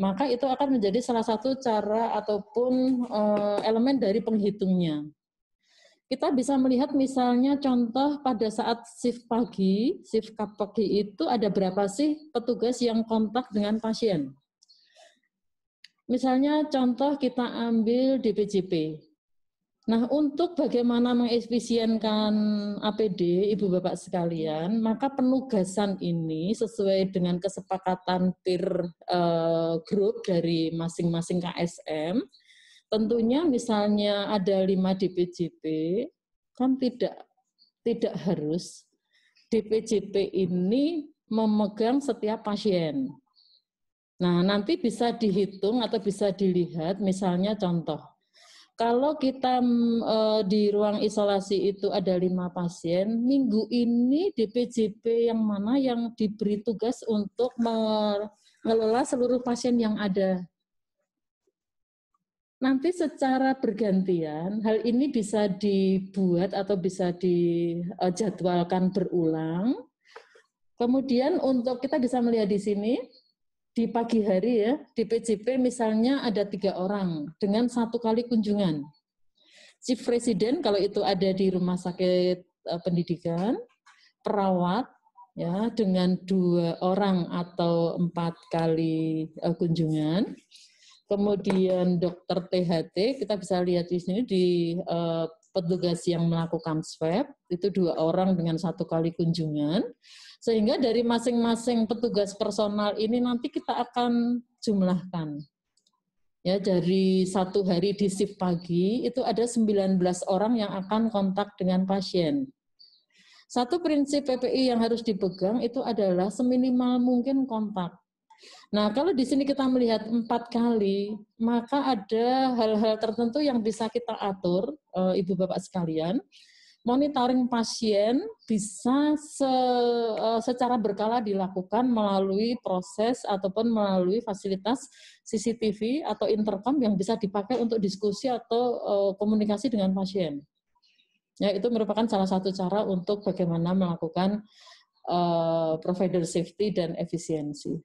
S5: maka itu akan menjadi salah satu cara ataupun elemen dari penghitungnya. Kita bisa melihat misalnya contoh pada saat shift pagi itu ada berapa sih petugas yang kontak dengan pasien. Misalnya contoh kita ambil DPJP. Nah, untuk bagaimana mengefisienkan APD, Ibu Bapak sekalian, maka penugasan ini sesuai dengan kesepakatan peer group dari masing-masing KSM. Tentunya misalnya ada 5 DPJP, kan tidak harus DPJP ini memegang setiap pasien. Nah, nanti bisa dihitung atau bisa dilihat misalnya contoh. Kalau kita di ruang isolasi itu ada 5 pasien, minggu ini DPJP yang mana yang diberi tugas untuk mengelola seluruh pasien yang ada. Nanti secara bergantian, hal ini bisa dibuat atau bisa dijadwalkan berulang. Kemudian untuk kita bisa melihat di sini, di pagi hari ya, di PJP misalnya ada 3 orang dengan 1 kali kunjungan. Chief Resident kalau itu ada di rumah sakit pendidikan, perawat ya dengan 2 orang atau 4 kali kunjungan. Kemudian dokter THT, kita bisa lihat di sini di petugas yang melakukan swab, itu 2 orang dengan 1 kali kunjungan. Sehingga dari masing-masing petugas personal ini nanti kita akan jumlahkan. Ya, dari 1 hari di shift pagi, itu ada 19 orang yang akan kontak dengan pasien. Satu prinsip PPI yang harus dipegang itu adalah seminimal mungkin kontak. Nah, kalau di sini kita melihat 4 kali, maka ada hal-hal tertentu yang bisa kita atur, Ibu Bapak sekalian. Monitoring pasien bisa secara berkala dilakukan melalui proses ataupun melalui fasilitas CCTV atau intercom yang bisa dipakai untuk diskusi atau komunikasi dengan pasien. Ya, itu merupakan salah satu cara untuk bagaimana melakukan provider safety dan efisiensi.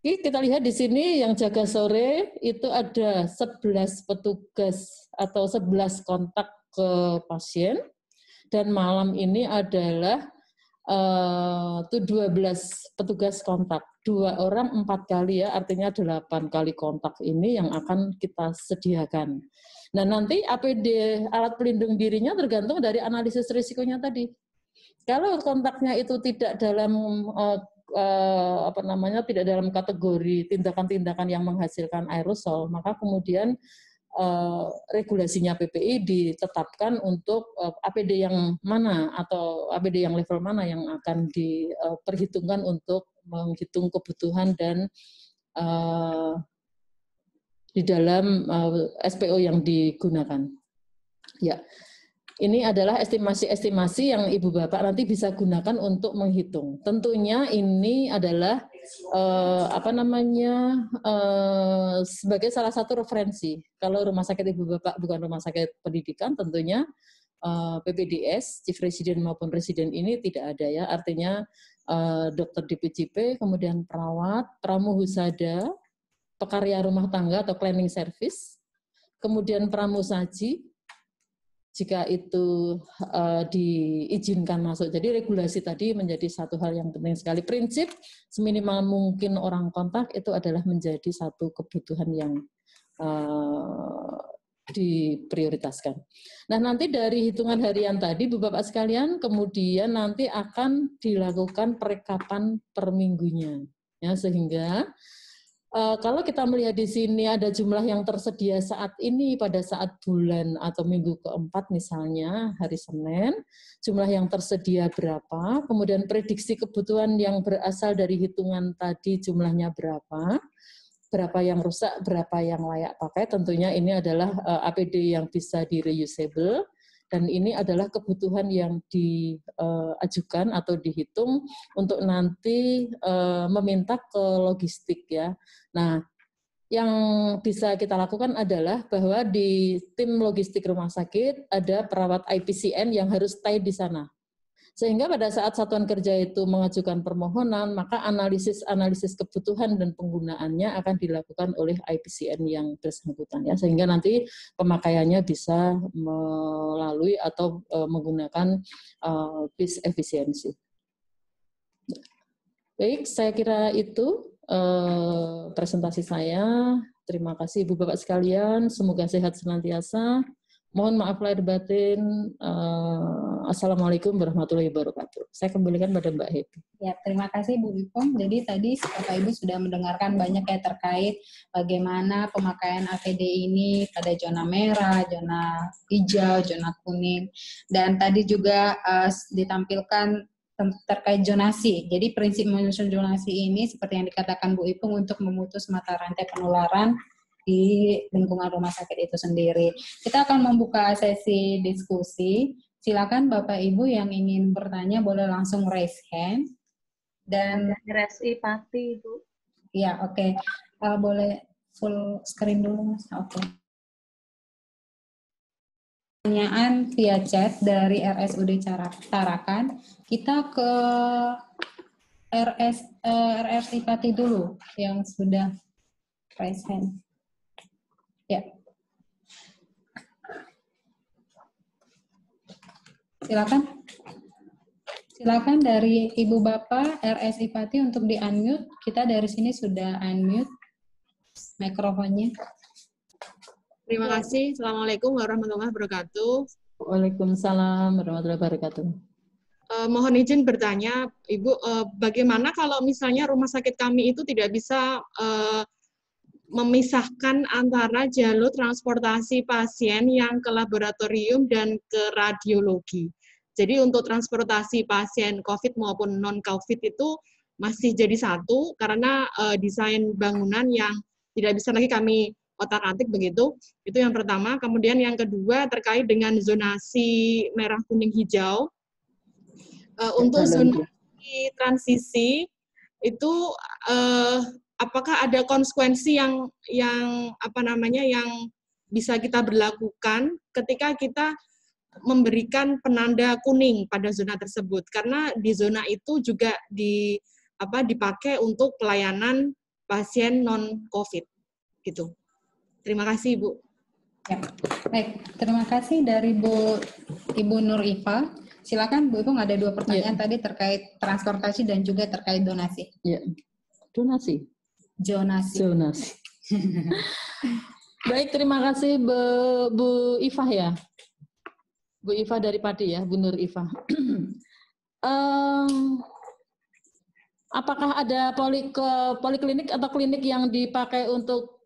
S5: Oke, kita lihat di sini yang jaga sore itu ada 11 petugas atau 11 kontak ke pasien, dan malam ini adalah 12 petugas kontak, 2 orang 4 kali ya, artinya 8 kali kontak ini yang akan kita sediakan. Nah, nanti APD alat pelindung dirinya tergantung dari analisis risikonya tadi. Kalau kontaknya itu tidak dalam tidak dalam kategori tindakan-tindakan yang menghasilkan aerosol, maka kemudian regulasinya PPI ditetapkan untuk APD yang mana atau APD yang level mana yang akan diperhitungkan untuk menghitung kebutuhan dan di dalam SPO yang digunakan. Ya. Ini adalah estimasi-estimasi yang Ibu Bapak nanti bisa gunakan untuk menghitung. Tentunya ini adalah sebagai salah satu referensi. Kalau rumah sakit Ibu Bapak bukan rumah sakit pendidikan, tentunya PPDS, Chief Resident maupun Resident ini tidak ada ya. Artinya dokter DPJP, kemudian perawat, pramuhusada, pekarya rumah tangga atau cleaning service, kemudian pramusaji, jika itu diizinkan masuk. Jadi regulasi tadi menjadi satu hal yang penting sekali. Prinsip seminimal mungkin orang kontak itu adalah menjadi satu kebutuhan yang diprioritaskan. Nah, nanti dari hitungan harian tadi, Bu Bapak sekalian, kemudian nanti akan dilakukan perekapan per minggunya. Ya, sehingga kalau kita melihat di sini ada jumlah yang tersedia saat ini pada saat bulan atau minggu keempat misalnya hari Senin, jumlah yang tersedia berapa, kemudian prediksi kebutuhan yang berasal dari hitungan tadi jumlahnya berapa yang rusak, berapa yang layak pakai, tentunya ini adalah APD yang bisa di-reusable, dan ini adalah kebutuhan yang diajukan atau dihitung untuk nanti meminta ke logistik ya. Nah, yang bisa kita lakukan adalah bahwa di tim logistik rumah sakit ada perawat IPCN yang harus stay di sana. Sehingga pada saat satuan kerja itu mengajukan permohonan, maka analisis kebutuhan dan penggunaannya akan dilakukan oleh IPCN yang bersangkutan ya, sehingga nanti pemakaiannya bisa melalui atau menggunakan bis efisiensi. Baik, saya kira itu presentasi saya. Terima kasih Ibu Bapak sekalian, semoga sehat senantiasa. Mohon maaf lahir batin. Assalamualaikum warahmatullahi wabarakatuh. Saya kembalikan pada Mbak Happy.
S2: Ya, terima kasih Bu Ipong. Jadi tadi Bapak Ibu sudah mendengarkan banyak ya terkait bagaimana pemakaian APD ini pada zona merah, zona hijau, zona kuning. Dan tadi juga ditampilkan terkait zonasi. Jadi prinsip menyusun zonasi ini seperti yang dikatakan Bu Ipong untuk memutus mata rantai penularan di lingkungan rumah sakit itu sendiri. Kita akan membuka sesi diskusi. Silakan Bapak Ibu yang ingin bertanya boleh langsung raise hand. Dan
S3: RSI Pati, Bu.
S2: Ya, oke. Boleh full screen dulu, Mas. Oke. Pertanyaan via chat dari RSUD Tarakan. Kita ke RSI Pati dulu yang sudah raise hand. Ya. Silakan. Silakan dari Ibu Bapak RSI Pati untuk di-unmute. Kita dari sini sudah unmute mikrofonnya.
S6: Terima kasih. Assalamualaikum warahmatullahi wabarakatuh.
S5: Waalaikumsalam warahmatullahi wabarakatuh.
S6: Mohon izin bertanya, Ibu, bagaimana kalau misalnya rumah sakit kami itu tidak bisa memisahkan antara jalur transportasi pasien yang ke laboratorium dan ke radiologi. Jadi untuk transportasi pasien COVID maupun non-COVID itu masih jadi satu karena desain bangunan yang tidak bisa lagi kami otak-atik begitu. Itu yang pertama. Kemudian yang kedua terkait dengan zonasi merah, kuning, hijau. Untuk zonasi transisi itu apakah ada konsekuensi yang bisa kita berlakukan ketika kita memberikan penanda kuning pada zona tersebut, karena di zona itu juga dipakai untuk pelayanan pasien non COVID gitu. Terima kasih Bu.
S2: Ya. Baik, terima kasih dari Ibu Nur Ifa. Silakan Bu Ibu, ada dua pertanyaan tadi terkait transportasi dan juga terkait donasi.
S5: Ya. Donasi. Zonasi. Baik, terima kasih Bu Ifah ya. Bu Ifah dari Pati ya, Bu Nur Ifah. Apakah ada poliklinik atau klinik yang dipakai untuk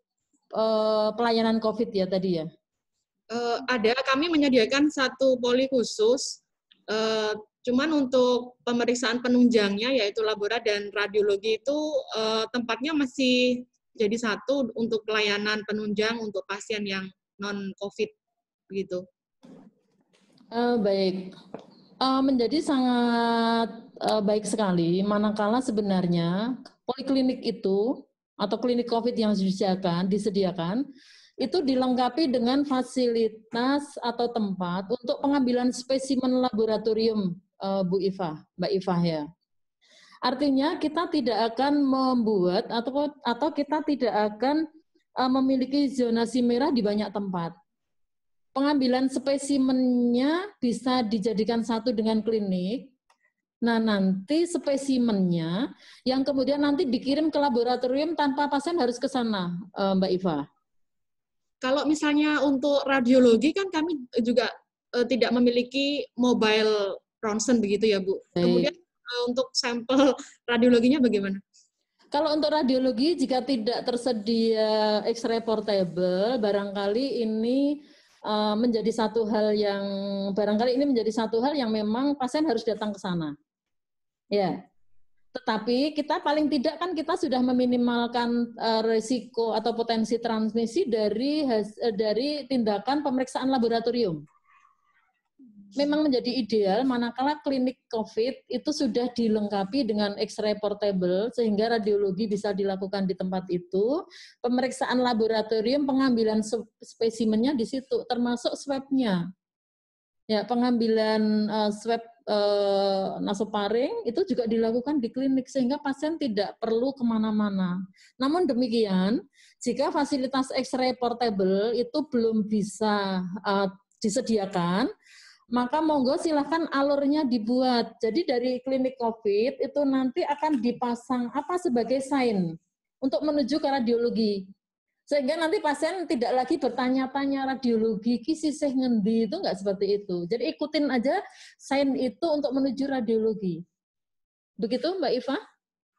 S5: pelayanan COVID ya tadi ya?
S6: Ada, kami menyediakan satu poli khusus, cuman untuk pemeriksaan penunjangnya yaitu labora dan radiologi itu tempatnya masih jadi satu untuk pelayanan penunjang untuk pasien yang non-COVID begitu.
S5: Baik, menjadi sangat baik sekali manakala sebenarnya poliklinik itu atau klinik COVID yang disediakan itu dilengkapi dengan fasilitas atau tempat untuk pengambilan spesimen laboratorium, Mbak Ifah ya. Artinya kita tidak akan membuat atau kita tidak akan memiliki zonasi merah di banyak tempat. Pengambilan spesimennya bisa dijadikan satu dengan klinik. Nah, nanti spesimennya yang kemudian nanti dikirim ke laboratorium tanpa pasien harus ke sana, Mbak Iva.
S6: kalau misalnya untuk radiologi kan kami juga tidak memiliki mobile ronsen begitu ya Bu. Kemudian untuk sampel radiologinya bagaimana?
S5: Kalau untuk radiologi, jika tidak tersedia X-ray portable, barangkali ini menjadi satu hal yang memang pasien harus datang ke sana. Ya. Tetapi kita paling tidak kan kita sudah meminimalkan risiko atau potensi transmisi dari tindakan pemeriksaan laboratorium. Memang menjadi ideal manakala klinik COVID itu sudah dilengkapi dengan X-ray portable sehingga radiologi bisa dilakukan di tempat itu, pemeriksaan laboratorium, pengambilan spesimennya di situ, termasuk swab-nya. Ya, pengambilan swab nasofaring itu juga dilakukan di klinik sehingga pasien tidak perlu kemana-mana. Namun demikian, jika fasilitas X-ray portable itu belum bisa disediakan, maka monggo silahkan alurnya dibuat. Jadi dari klinik COVID itu nanti akan dipasang apa sebagai sign untuk menuju ke radiologi. Sehingga nanti pasien tidak lagi bertanya-tanya radiologi, sisih ngendi, itu enggak seperti itu. Jadi ikutin aja sign itu untuk menuju radiologi. Begitu Mbak Iva?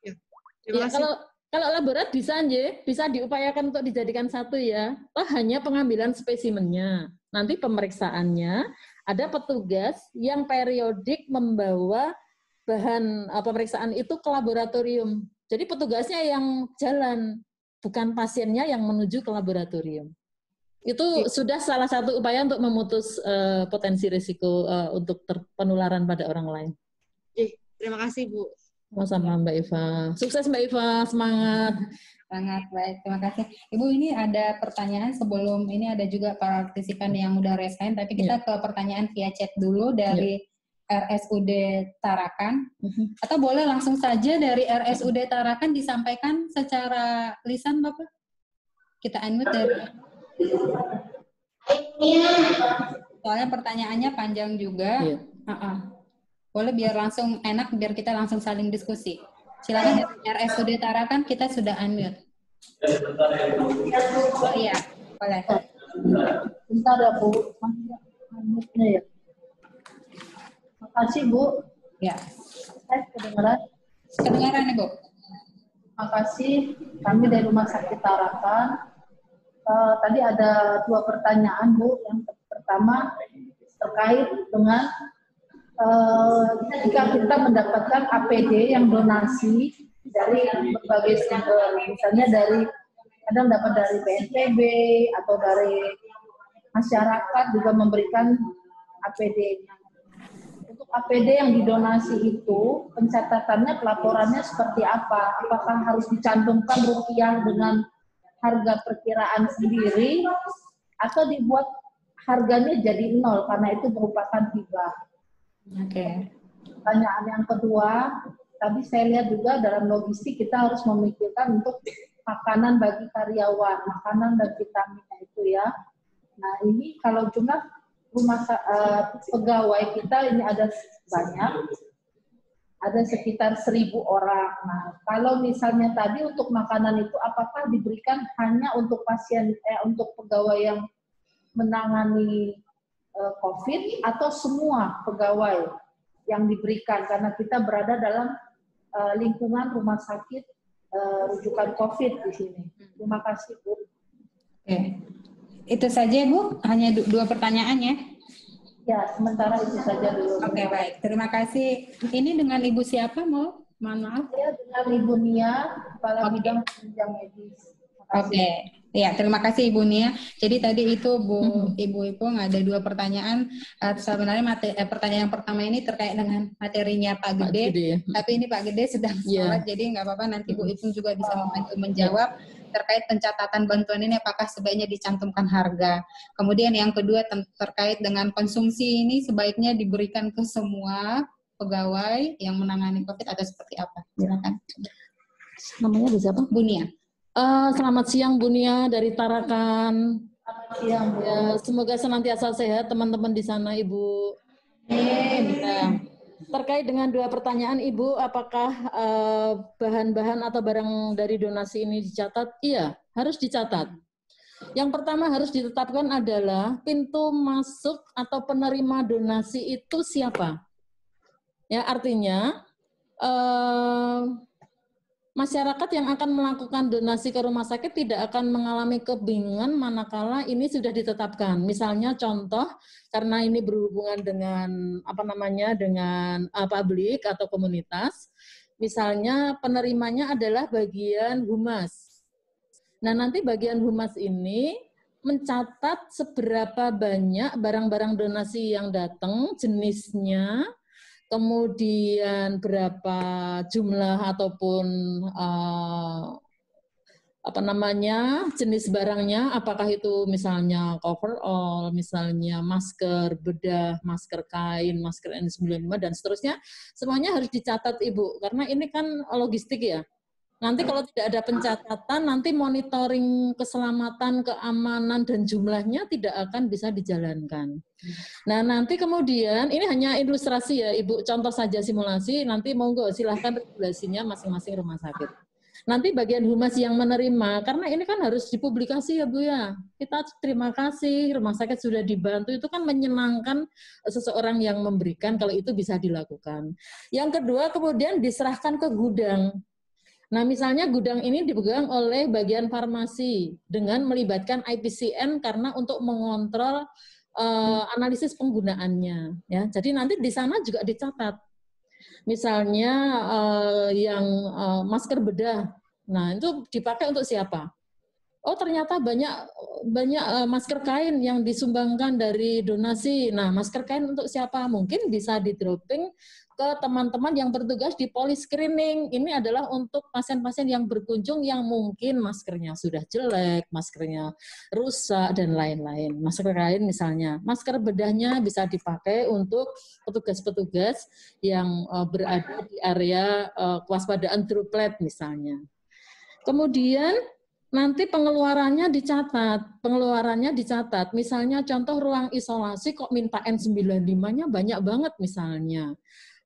S6: Ya,
S5: terima kasih. Kalau laborat bisa diupayakan untuk dijadikan satu ya. Hanya pengambilan spesimennya. Nanti pemeriksaannya ada petugas yang periodik membawa bahan pemeriksaan itu ke laboratorium. Jadi petugasnya yang jalan, bukan pasiennya yang menuju ke laboratorium. Itu sudah salah satu upaya untuk memutus potensi risiko untuk penularan pada orang lain.
S6: Terima kasih Bu.
S5: Sama-sama Mbak Iva. Sukses Mbak Iva, semangat.
S2: Sangat baik, terima kasih. Ibu, ini ada pertanyaan sebelum ini, ada juga partisipan yang udah raise hand, tapi kita ke pertanyaan via chat dulu dari RSUD Tarakan. Atau boleh langsung saja dari RSUD Tarakan disampaikan secara lisan Bapak? Kita unmute dari... Soalnya pertanyaannya panjang juga. Boleh biar langsung enak, biar kita langsung saling diskusi. Silakan RSUD Tarakan, kita sudah unmute. Oh iya, boleh.
S7: Bentar ya Bu, unmute-nya ya. Makasih Bu.
S2: Ya.
S7: Kedengaran?
S2: Kedengaran Ibu.
S7: Makasih, kami dari Rumah Sakit Tarakan. Tadi ada 2 pertanyaan Bu. Yang pertama terkait dengan jika kita mendapatkan APD yang donasi dari berbagai sumber, misalnya kadang dapat dari BNPB atau dari masyarakat juga memberikan APD. Untuk APD yang didonasi itu, pencatatannya, pelaporannya seperti apa? Apakah harus dicantumkan rupiah dengan harga perkiraan sendiri, atau dibuat harganya jadi 0 karena itu merupakan hibah?
S2: Oke.
S7: Pertanyaan yang kedua, tadi saya lihat juga dalam logistik kita harus memikirkan untuk makanan bagi karyawan, makanan dan vitaminnya itu ya. Nah ini kalau jumlah pegawai kita ini ada banyak, ada sekitar 1.000 orang. Nah kalau misalnya tadi untuk makanan itu apakah diberikan hanya untuk untuk pegawai yang menangani COVID atau semua pegawai yang diberikan, karena kita berada dalam lingkungan rumah sakit rujukan COVID di sini. Terima kasih Bu.
S2: Oke. Itu saja Bu, hanya 2 pertanyaan ya?
S7: Ya, sementara itu saja dulu.
S2: Oke, baik. Terima kasih. Ini dengan Ibu siapa mau? Mohon maaf.
S7: Ya, dengan Ibu Nia, Kepala Bidang Penunjang Medis.
S2: Oke. Ya, terima kasih Ibu Nia. Jadi tadi itu Ibu Ipung ada 2 pertanyaan. Sebenarnya pertanyaan yang pertama ini terkait dengan materinya Pak Gede. Tapi ini Pak Gede sedang sholat, jadi nggak apa-apa nanti Bu Ipung juga bisa membantu menjawab terkait pencatatan bantuan ini apakah sebaiknya dicantumkan harga. Kemudian yang kedua terkait dengan konsumsi ini sebaiknya diberikan ke semua pegawai yang menangani COVID atau seperti apa? Silakan.
S5: Namanya siapa?
S2: Bu Nia.
S5: Selamat siang Bu Nia dari Tarakan.
S7: Selamat siang Bu.
S5: Ya, semoga senantiasa sehat teman-teman di sana Ibu. Ya. Terkait dengan 2 pertanyaan Ibu, apakah bahan-bahan atau barang dari donasi ini dicatat? Iya, harus dicatat. Yang pertama harus ditetapkan adalah pintu masuk atau penerima donasi itu siapa. Ya, artinya masyarakat yang akan melakukan donasi ke rumah sakit tidak akan mengalami kebingungan manakala ini sudah ditetapkan. Misalnya contoh, karena ini berhubungan dengan dengan publik atau komunitas, misalnya penerimanya adalah bagian humas. Nah, nanti bagian humas ini mencatat seberapa banyak barang-barang donasi yang datang, jenisnya, kemudian berapa jumlah ataupun jenis barangnya, apakah itu misalnya coverall, misalnya masker bedah, masker kain, masker N95 dan seterusnya, semuanya harus dicatat Ibu, karena ini kan logistik ya. Nanti kalau tidak ada pencatatan, nanti monitoring keselamatan, keamanan, dan jumlahnya tidak akan bisa dijalankan. Nah, nanti kemudian, ini hanya ilustrasi ya, Ibu, contoh saja simulasi, nanti monggo silahkan regulasinya masing-masing rumah sakit. Nanti bagian humas yang menerima, karena ini kan harus dipublikasi ya Bu ya. Kita terima kasih, rumah sakit sudah dibantu, itu kan menyenangkan seseorang yang memberikan kalau itu bisa dilakukan. Yang kedua, kemudian diserahkan ke gudang. Nah, misalnya gudang ini dipegang oleh bagian farmasi dengan melibatkan IPCN karena untuk mengontrol analisis penggunaannya. Ya, jadi nanti di sana juga dicatat. Misalnya yang masker bedah, nah itu dipakai untuk siapa? Oh, ternyata banyak masker kain yang disumbangkan dari donasi. Nah, masker kain untuk siapa? Mungkin bisa di-dropping ke teman-teman yang bertugas di poliscreening. Ini adalah untuk pasien-pasien yang berkunjung yang mungkin maskernya sudah jelek, maskernya rusak, dan lain-lain. Masker kain misalnya. Masker bedahnya bisa dipakai untuk petugas-petugas yang berada di area kewaspadaan droplet misalnya. Kemudian nanti pengeluarannya dicatat. Misalnya contoh ruang isolasi kok minta N95-nya banyak banget misalnya.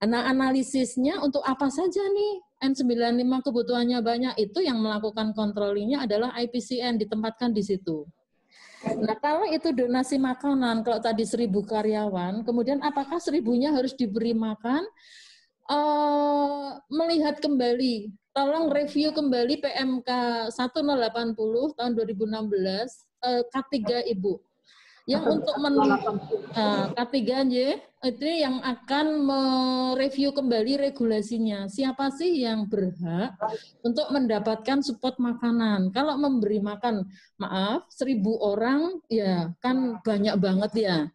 S5: Nah, analisisnya untuk apa saja nih N95 kebutuhannya banyak, itu yang melakukan controllingnya adalah IPCN, ditempatkan di situ. Nah, kalau itu donasi makanan, kalau tadi 1.000 karyawan, kemudian apakah 1.000-nya harus diberi makan? Melihat kembali, tolong review kembali PMK 1080 tahun 2016 K3 Ibu. Yang untuk K3J itu yang akan mereview kembali regulasinya. Siapa sih yang berhak untuk mendapatkan support makanan? Kalau memberi makan, maaf, 1.000 orang ya kan banyak banget ya.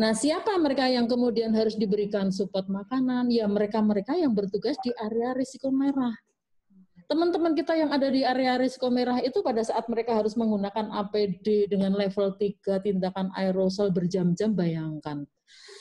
S5: Nah, siapa mereka yang kemudian harus diberikan support makanan? Ya mereka-mereka yang bertugas di area risiko merah. Teman-teman kita yang ada di area risiko merah itu pada saat mereka harus menggunakan APD dengan level 3 tindakan aerosol berjam-jam, bayangkan.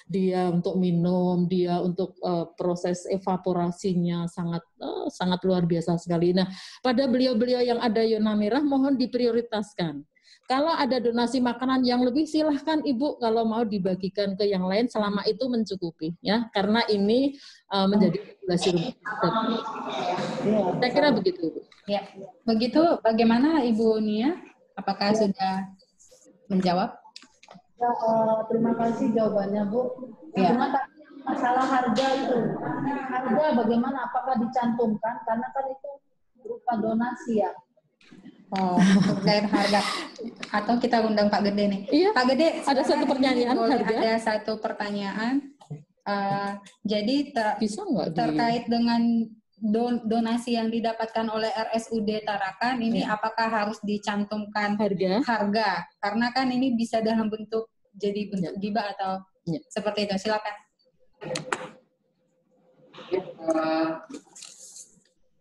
S5: Dia untuk minum, dia untuk proses evaporasinya sangat luar biasa sekali. Nah, pada beliau-beliau yang ada zona merah mohon diprioritaskan. Kalau ada donasi makanan yang lebih, silahkan Ibu kalau mau dibagikan ke yang lain selama itu mencukupi, ya, karena ini menjadi regulasi rumah sakit. Saya kira begitu, Ibu.
S2: Ya, begitu. Bagaimana Ibu Nia? Apakah sudah menjawab?
S7: Ya, terima kasih jawabannya Bu.
S2: Ya.
S7: Cuma masalah harga itu, harga bagaimana? Apakah dicantumkan? Karena kan itu berupa donasi ya.
S2: Oh, terkait harga. Atau kita undang Pak Gede nih.
S5: Iya,
S2: Pak Gede,
S5: ada satu pertanyaan harga.
S2: Ada satu pertanyaan. Jadi
S5: bisa nggak
S2: terkait dengan donasi yang didapatkan oleh RSUD Tarakan ini ya, apakah harus dicantumkan harga? Karena kan ini bisa dalam bentuk gibah atau seperti itu. Silakan.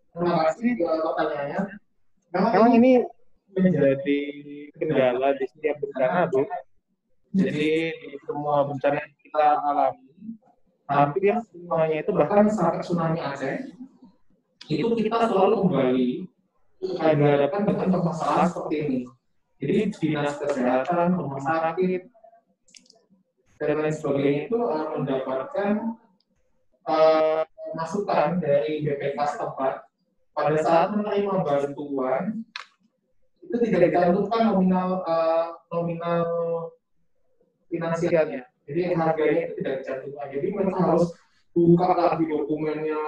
S1: Terima kasih pertanyaannya. Memang ini menjadi kendala di setiap bencana, Bu. Jadi di semua bencana yang kita alami, hampir semuanya itu bahkan sampai tsunami Aceh, itu kita selalu kembali menghadapan dengan masalah seperti ini. Jadi dinas kesehatan, rumah sakit, dan lain sebagainya itu mendapatkan masukan dari BPK setempat pada saat menerima bantuan, itu itu tidak dicantumkan nominal finansialnya. Jadi harganya itu tidak dicantumkan. Jadi mereka harus buka lagi dokumennya.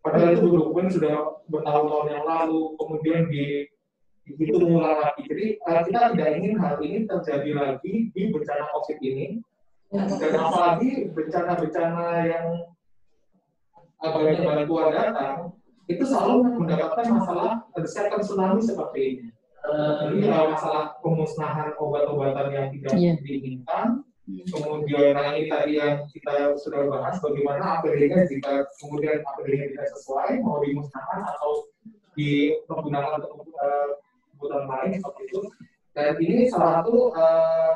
S1: Padahal itu dokumen sudah bertahun-tahun yang lalu, kemudian dihitung ulang lagi. Jadi kita tidak ingin hal ini terjadi lagi di bencana COVID ini. Dan apalagi bencana-bencana yang banyak bantuan datang, itu selalu mendapatkan masalah desakan tsunami seperti ini. Jadi masalah pemusnahan obat-obatan yang tidak diinginkan, kemudian ini tadi yang kita sudah bahas bagaimana APD-nya jika kemudian APD-nya tidak sesuai, mau dimusnahkan atau digunakan untuk kebutuhan lain seperti itu. Dan ini salah satu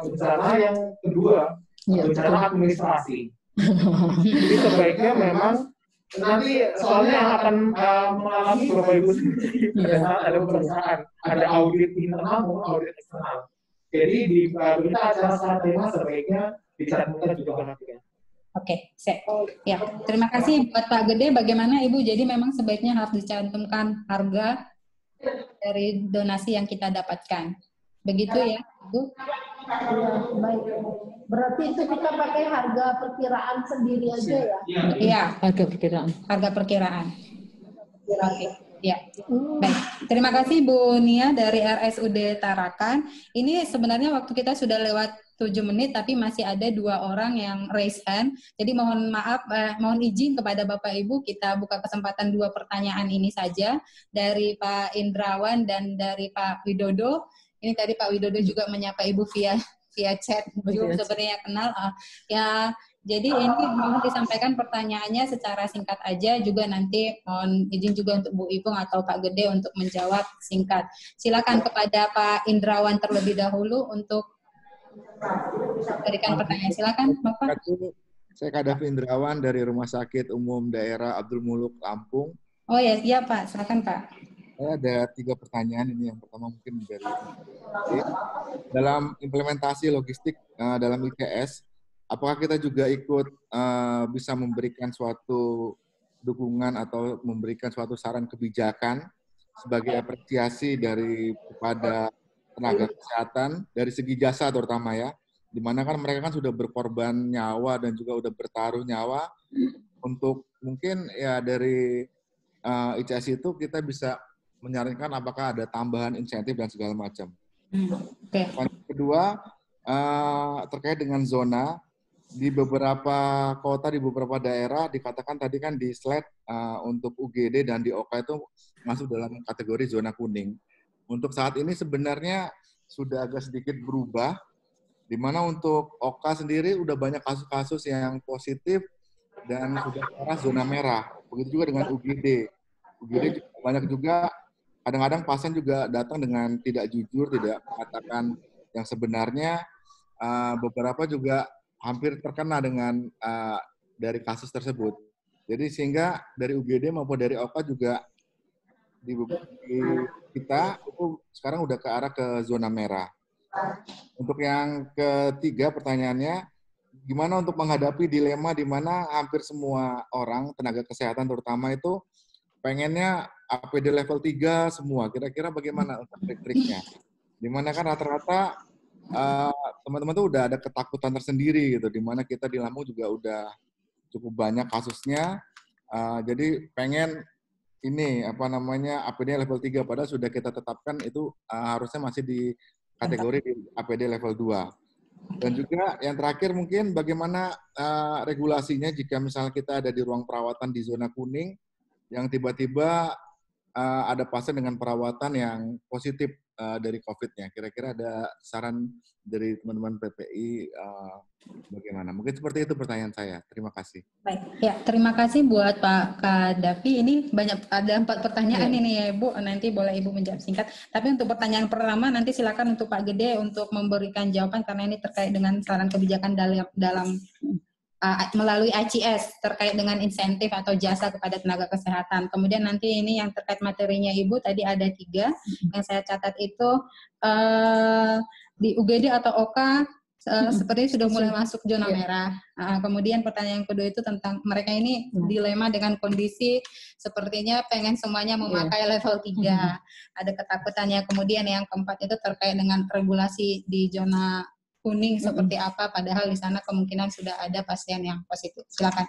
S1: bencana yang kedua, bencana administrasi. Jadi sebaiknya memang nanti soalnya yang akan mengalami Bapak Ibu sendiri pada saat ada perusahaan, ada audit internal maupun audit eksternal. Jadi di berita acara saat tema sebaiknya dicantumkan juga perhatian.
S2: Oke, ya. Terima kasih buat Pak Gede. Bagaimana Ibu? Jadi memang sebaiknya harus dicantumkan harga dari donasi yang kita dapatkan. Begitu ya, Ibu?
S7: Ya, baik. Berarti itu kita pakai harga perkiraan sendiri aja ya?
S2: Iya.
S5: Harga perkiraan.
S2: Harga perkiraan. Oke. Ya, baik. Terima kasih Bu Nia dari RSUD Tarakan. Ini sebenarnya waktu kita sudah lewat 7 menit, tapi masih ada 2 orang yang raise hand. Jadi mohon maaf, mohon izin kepada Bapak Ibu, kita buka kesempatan 2 pertanyaan ini saja dari Pak Indrawan dan dari Pak Widodo. Ini tadi Pak Widodo juga menyapa Ibu via chat. Zoom sebenarnya kenal. Ya. Jadi ini mohon disampaikan pertanyaannya secara singkat aja, juga nanti mohon izin juga untuk Bu Ipung atau Pak Gede untuk menjawab singkat. Silakan kepada Pak Indrawan terlebih dahulu untuk berikan pertanyaan. Silakan Bapak.
S8: Saya Kadafi Indrawan dari Rumah Sakit Umum Daerah Abdul Muluk, Lampung.
S2: Oh ya, iya Pak. Silakan Pak.
S8: Saya ada 3 pertanyaan ini. Yang pertama mungkin dari dalam implementasi logistik dalam IKS, apakah kita juga ikut bisa memberikan suatu dukungan atau memberikan suatu saran kebijakan sebagai apresiasi kepada tenaga kesehatan dari segi jasa terutama ya, di mana kan mereka kan sudah berkorban nyawa dan juga udah bertaruh nyawa untuk mungkin ya dari ICS itu kita bisa menyarankan apakah ada tambahan insentif dan segala macam.
S2: Okay.
S8: Kedua terkait dengan zona. Di beberapa kota, di beberapa daerah, dikatakan tadi kan di slide untuk UGD dan di OKA itu masuk dalam kategori zona kuning. Untuk saat ini sebenarnya sudah agak sedikit berubah, di mana untuk OKA sendiri udah banyak kasus-kasus yang positif dan sudah ke arah zona merah. Begitu juga dengan UGD. UGD banyak juga, kadang-kadang pasien juga datang dengan tidak jujur, tidak mengatakan yang sebenarnya. Beberapa juga hampir terkena dengan dari kasus tersebut. Jadi sehingga dari UGD maupun dari OKA juga di kita itu sekarang udah ke arah ke zona merah. Untuk yang ketiga pertanyaannya, gimana untuk menghadapi dilema di mana hampir semua orang, tenaga kesehatan terutama itu pengennya APD level 3 semua. Kira-kira bagaimana untuk trik-triknya? Di mana kan rata-rata teman-teman tuh udah ada ketakutan tersendiri gitu, di mana kita di Lampung juga udah cukup banyak kasusnya, jadi pengen ini APD level 3 padahal sudah kita tetapkan itu harusnya masih di kategori di APD level 2. Dan juga yang terakhir mungkin bagaimana regulasinya jika misalnya kita ada di ruang perawatan di zona kuning yang tiba-tiba ada pasien dengan perawatan yang positif dari COVID-nya. Kira-kira ada saran dari teman-teman PPI bagaimana? Mungkin seperti itu pertanyaan saya. Terima kasih.
S2: Baik, ya terima kasih buat Pak Kadafi. Ini ada 4 pertanyaan ini ya Ibu. Nanti boleh Ibu menjawab singkat. Tapi untuk pertanyaan pertama nanti silakan untuk Pak Gede untuk memberikan jawaban karena ini terkait dengan saran kebijakan dalam melalui ICS terkait dengan insentif atau jasa kepada tenaga kesehatan. Kemudian nanti ini yang terkait materinya Ibu tadi ada 3 yang saya catat itu di UGD atau OKA sepertinya sudah mulai masuk zona merah. Kemudian pertanyaan kedua itu tentang mereka ini dilema dengan kondisi sepertinya pengen semuanya memakai level 3. Ada ketakutannya. Kemudian yang keempat itu terkait dengan regulasi di zona kuning seperti apa, padahal di sana kemungkinan sudah ada pasien yang positif. Silakan.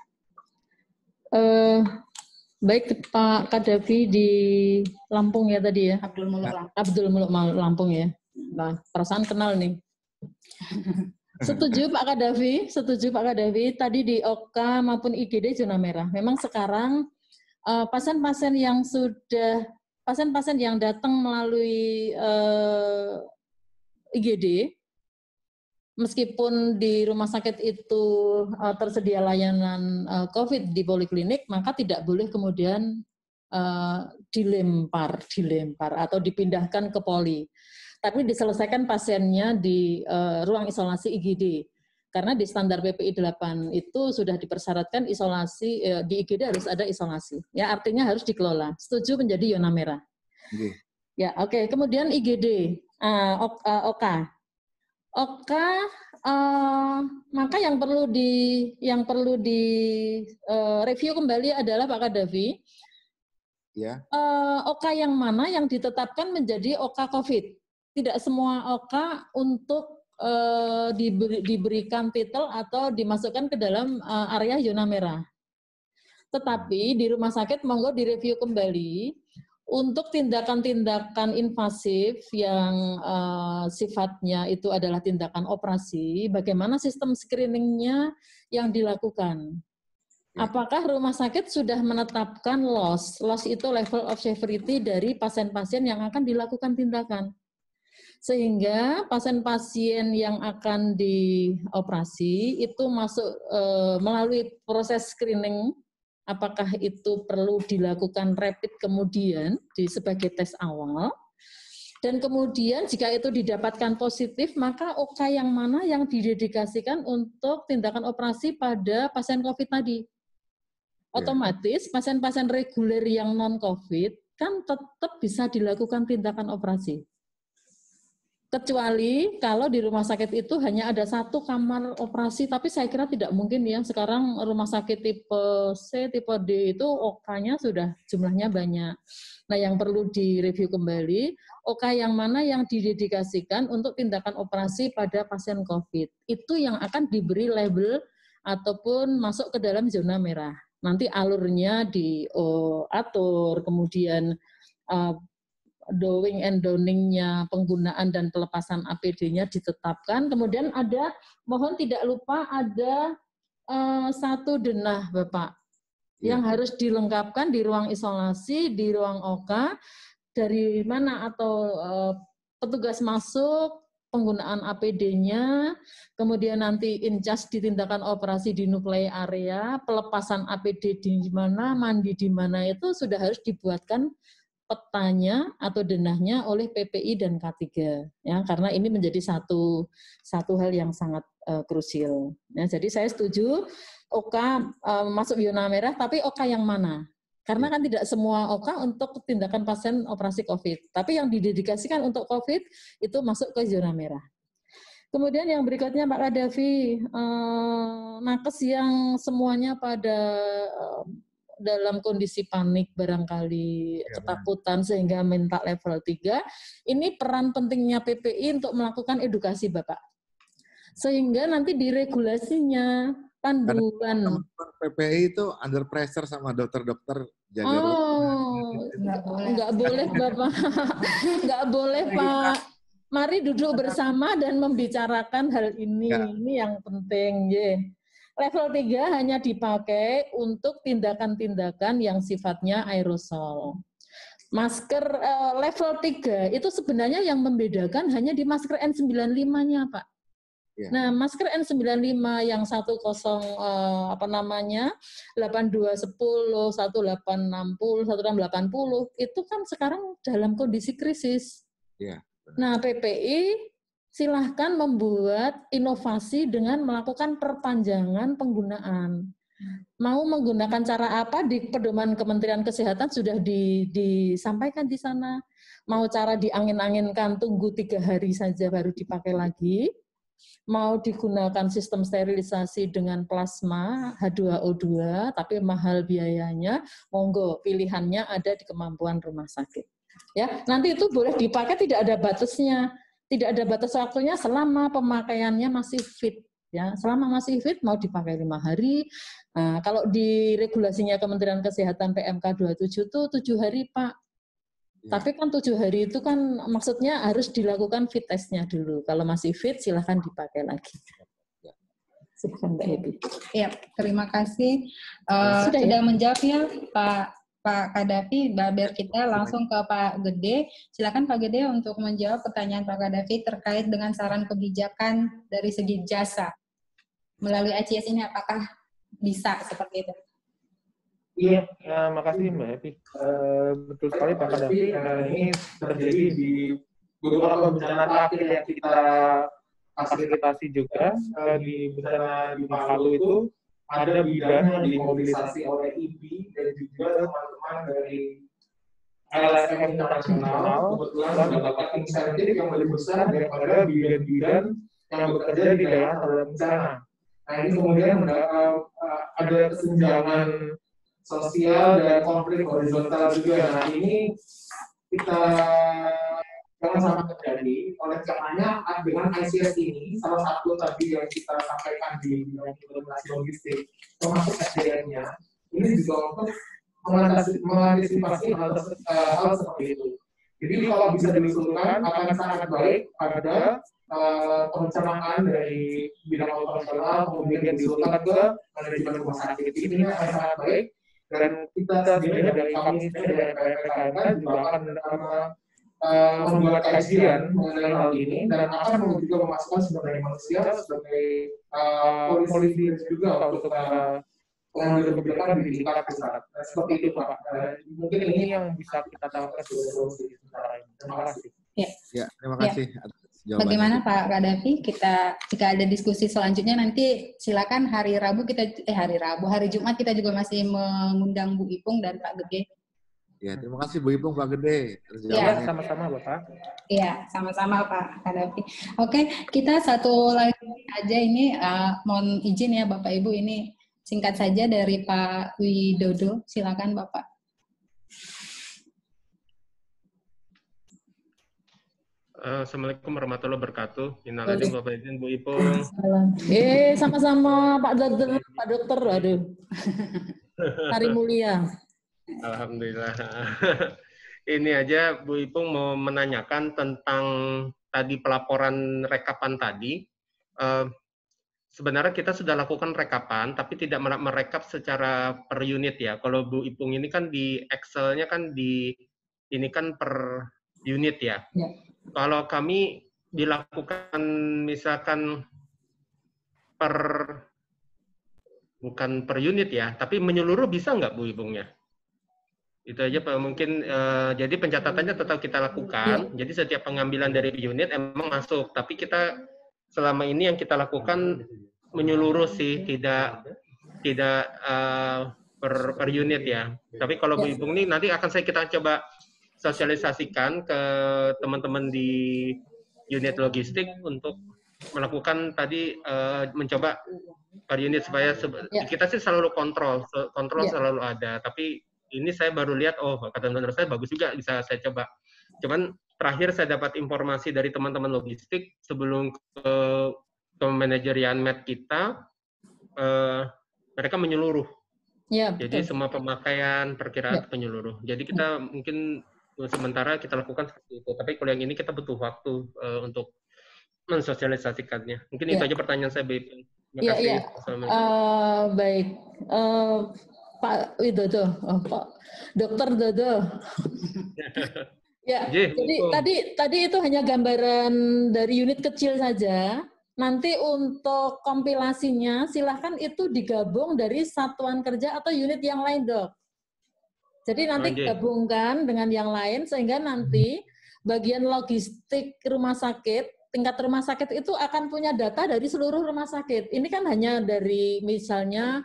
S5: Baik Pak Kadafi di Lampung ya tadi ya. Abdul Muluk Lampung ya. Nah, perasaan kenal nih. Setuju Pak Kadafi. Tadi di OK maupun IGD zona merah. Memang sekarang pasien-pasien yang datang melalui IGD, meskipun di rumah sakit itu tersedia layanan COVID di poliklinik, maka tidak boleh kemudian dilempar atau dipindahkan ke poli. Tapi diselesaikan pasiennya di ruang isolasi IGD. Karena di standar PPI 8 itu sudah dipersyaratkan isolasi, di IGD harus ada isolasi. Ya, artinya harus dikelola. Setuju menjadi zona merah. Ya, oke. Kemudian IGD, OK. Maka yang perlu di review kembali adalah Pak Kadafi. Ya. OK yang mana yang ditetapkan menjadi OK COVID. Tidak semua OK untuk diberikan titel atau dimasukkan ke dalam area zona merah. Tetapi di rumah sakit monggo direview kembali untuk tindakan-tindakan invasif yang sifatnya itu adalah tindakan operasi, bagaimana sistem screeningnya yang dilakukan. Apakah rumah sakit sudah menetapkan loss? Loss itu level of severity dari pasien-pasien yang akan dilakukan tindakan. Sehingga pasien-pasien yang akan dioperasi itu masuk melalui proses screening, apakah itu perlu dilakukan rapid kemudian sebagai tes awal. Dan kemudian jika itu didapatkan positif, maka OK yang mana yang didedikasikan untuk tindakan operasi pada pasien COVID tadi. Otomatis pasien-pasien reguler yang non-COVID kan tetap bisa dilakukan tindakan operasi. Kecuali kalau di rumah sakit itu hanya ada satu kamar operasi, tapi saya kira tidak mungkin ya. Sekarang rumah sakit tipe C, tipe D itu OK-nya sudah jumlahnya banyak. Nah, yang perlu direview kembali, OK yang mana yang didedikasikan untuk tindakan operasi pada pasien COVID. Itu yang akan diberi label ataupun masuk ke dalam zona merah. Nanti alurnya diatur, kemudian doing and donning-nya, penggunaan dan pelepasan APD-nya ditetapkan. Kemudian ada, mohon tidak lupa ada satu denah Bapak, yang harus dilengkapkan di ruang isolasi, di ruang OK, dari mana atau petugas masuk, penggunaan APD-nya, kemudian nanti in charge di tindakan operasi di nuklei area, pelepasan APD di mana, mandi di mana, itu sudah harus dibuatkan petanya atau denahnya oleh PPI dan K3 ya, karena ini menjadi satu hal yang sangat krusial. Ya, jadi saya setuju OK masuk zona merah, tapi OK yang mana? Karena kan tidak semua OK untuk tindakan pasien operasi COVID, tapi yang didedikasikan untuk COVID itu masuk ke zona merah. Kemudian yang berikutnya Pak Kadafi, nakes yang semuanya pada dalam kondisi panik barangkali ketakutan sehingga minta level 3, ini peran pentingnya PPI untuk melakukan edukasi Bapak. Sehingga nanti di regulasinya, panduan.
S8: PPI itu under pressure sama dokter-dokter jaga
S5: nggak boleh Bapak. Nggak boleh Pak. Mari duduk bersama dan membicarakan hal ini. Ini yang penting. Level 3 hanya dipakai untuk tindakan-tindakan yang sifatnya aerosol. Masker level 3 itu sebenarnya yang membedakan hanya di masker N95-nya, Pak. Nah, masker N95 yang 8210, 1860, 1680 itu kan sekarang dalam kondisi krisis. Nah, PPI silahkan membuat inovasi dengan melakukan perpanjangan penggunaan. Mau menggunakan cara apa di pedoman Kementerian Kesehatan sudah disampaikan di sana. Mau cara diangin-anginkan, tunggu 3 hari saja baru dipakai lagi. mau digunakan sistem sterilisasi dengan plasma H2O2, tapi mahal biayanya, monggo pilihannya ada di kemampuan rumah sakit. Ya, nanti itu boleh dipakai, tidak ada batasnya, tidak ada batas waktunya selama pemakaiannya masih fit. Ya, selama masih fit mau dipakai 5 hari. Nah, kalau di regulasinya Kementerian Kesehatan PMK 27 itu 7 hari, Pak. Tapi kan 7 hari itu kan maksudnya harus dilakukan fit testnya dulu. Kalau masih fit silahkan dipakai lagi. Silahkan Mbak Happy.
S2: Ya, terima kasih. Sudah menjawab ya Pak Kadafi. Biar kita langsung ke Pak Gede. Silakan Pak Gede untuk menjawab pertanyaan Pak Kadafi terkait dengan saran kebijakan dari segi jasa melalui ICS ini, apakah bisa seperti itu?
S1: Iya, makasih Mbak Happy. Betul sekali Pak Kadafi. Ini terjadi di beberapa bencana terakhir yang kita fasilitasi juga. Di bencana di Palu itu ada bidan yang dimobilisasi oleh IPI dan juga teman-teman dari LSM internasional. Kebetulan mendapatkan insentif yang lebih besar daripada bidan-bidan yang bekerja di daerah terhadap bencana. Nah ini kemudian ada kesenjangan sosial dan konflik horizontal juga. Nah ini kita jangan sampai terjadi. Oleh karenanya dengan ICS ini salah satu tadi yang kita sampaikan di implementasi logistik termasuk SDM-nya ini juga untuk mengantisipasi hal seperti itu. Jadi kalau bisa diusulkan akan sangat baik pada perencanaan dari bidang operasional kemudian diusulkan ke manajemen rumah sakit. Ini akan sangat baik. Dan kita sebenarnya dari kami dari PPKMK juga akan membuat kajian mengenai hal ini dan akan juga memasukkan sumber daya manusia sebagai polisi juga untuk pengambil kebijakan di tingkat pusat. Seperti itu Pak. Mungkin ini yang bisa kita tawarkan solusi sementara ini. Terima kasih.
S8: Ya, terima kasih.
S2: Ya. Bagaimana Pak Kadafi? Jika ada diskusi selanjutnya nanti silakan hari Jumat kita juga masih mengundang Bu Ipung dan Pak Gede.
S8: Ya, terima kasih Bu Ipung, Pak Gede.
S1: Ya, sama-sama Bapak.
S2: Iya, sama-sama Pak Kadafi. Oke, kita satu lagi aja ini mohon izin ya Bapak Ibu, ini singkat saja dari Pak Widodo. Silakan Bapak.
S9: Assalamualaikum warahmatullahi wabarakatuh. Innalillahi Bapak izin Bu Ipung.
S5: Sama-sama Pak Dokter. Aduh. Hari mulia.
S9: Alhamdulillah. Ini aja Bu Ipung mau menanyakan tentang tadi pelaporan rekapan tadi. Sebenarnya kita sudah lakukan rekapan, tapi tidak merekap secara per unit ya. Kalau Bu Ipung ini kan di Excel-nya kan ini kan per unit ya. Kalau kami dilakukan misalkan bukan per unit ya, tapi menyeluruh bisa nggak Bu Ipungnya? Itu aja Pak. Mungkin jadi pencatatannya tetap kita lakukan. Jadi setiap pengambilan dari unit emang masuk, tapi kita selama ini yang kita lakukan menyeluruh sih, tidak per unit ya. Tapi kalau Bu Ipung ini nanti akan kita coba sosialisasikan ke teman-teman di unit logistik untuk melakukan tadi mencoba per unit supaya kita sih selalu kontrol selalu ada. Tapi ini saya baru lihat kata teman-teman saya bagus juga bisa saya coba. Cuman terakhir saya dapat informasi dari teman-teman logistik sebelum ke manajerian med kita mereka menyeluruh. Jadi semua pemakaian perkiraan penyeluruh. Jadi kita mungkin sementara kita lakukan seperti itu. Tapi kalau yang ini kita butuh waktu untuk mensosialisasikannya. Mungkin itu aja pertanyaan saya, Bu Ipung. Terima kasih.
S5: Baik. Pak Widodo, Pak Dokter Dodo. Jadi tadi itu hanya gambaran dari unit kecil saja. Nanti untuk kompilasinya silahkan itu digabung dari satuan kerja atau unit yang lain, Dok. Jadi nanti gabungkan dengan yang lain sehingga nanti bagian logistik rumah sakit, tingkat rumah sakit itu akan punya data dari seluruh rumah sakit. Ini kan hanya dari misalnya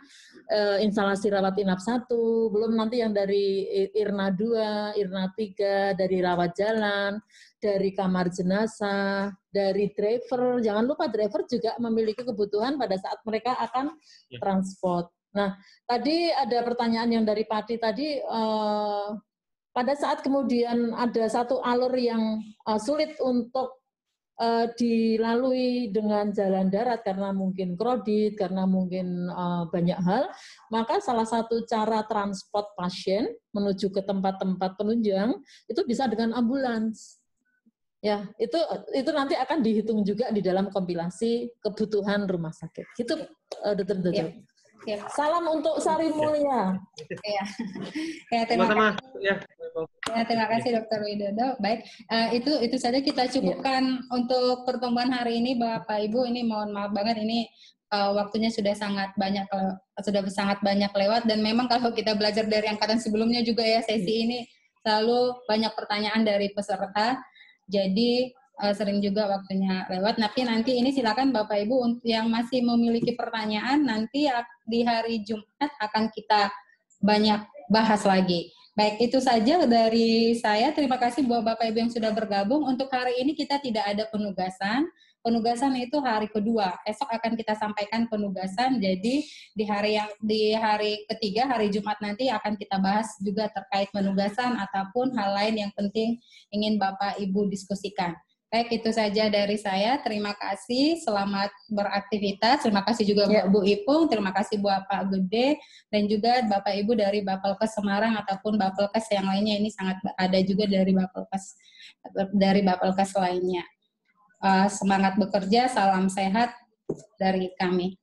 S5: instalasi rawat inap 1, belum nanti yang dari IRNA 2, IRNA 3, dari rawat jalan, dari kamar jenazah, dari driver. Jangan lupa driver juga memiliki kebutuhan pada saat mereka akan transport. Nah, tadi ada pertanyaan yang dari Pati tadi, pada saat kemudian ada satu alur yang sulit untuk dilalui dengan jalan darat karena mungkin kredit, karena mungkin banyak hal, maka salah satu cara transport pasien menuju ke tempat-tempat penunjang itu bisa dengan ambulans. Ya, itu nanti akan dihitung juga di dalam kompilasi kebutuhan rumah sakit. Gitu, Dr. Dodo.
S2: Ya.
S5: Salam untuk Sari Mulia.
S2: Ya, terima kasih. Ya, terima kasih Dr. Widodo. Baik, itu saja kita cukupkan untuk pertemuan hari ini, Bapak Ibu. Ini mohon maaf banget, ini waktunya sudah sangat banyak lewat, dan memang kalau kita belajar dari angkatan sebelumnya juga ya, sesi ini selalu banyak pertanyaan dari peserta. Jadi sering juga waktunya lewat. Tapi nanti ini silakan Bapak Ibu yang masih memiliki pertanyaan, nanti di hari Jumat akan kita banyak bahas lagi. Baik, itu saja dari saya. Terima kasih buat Bapak Ibu yang sudah bergabung. Untuk hari ini kita tidak ada penugasan. Penugasan itu hari kedua. Esok akan kita sampaikan penugasan. Jadi di hari ketiga, hari Jumat nanti akan kita bahas juga terkait penugasan ataupun hal lain yang penting ingin Bapak Ibu diskusikan. Baik, itu saja dari saya. Terima kasih, selamat beraktivitas. Terima kasih juga buat Bu Ipung, terima kasih buat Pak Gede, dan juga Bapak Ibu dari Bapelkes Semarang ataupun Bapelkes yang lainnya. Ini sangat ada juga dari Bapelkes lainnya. Semangat bekerja, salam sehat dari kami.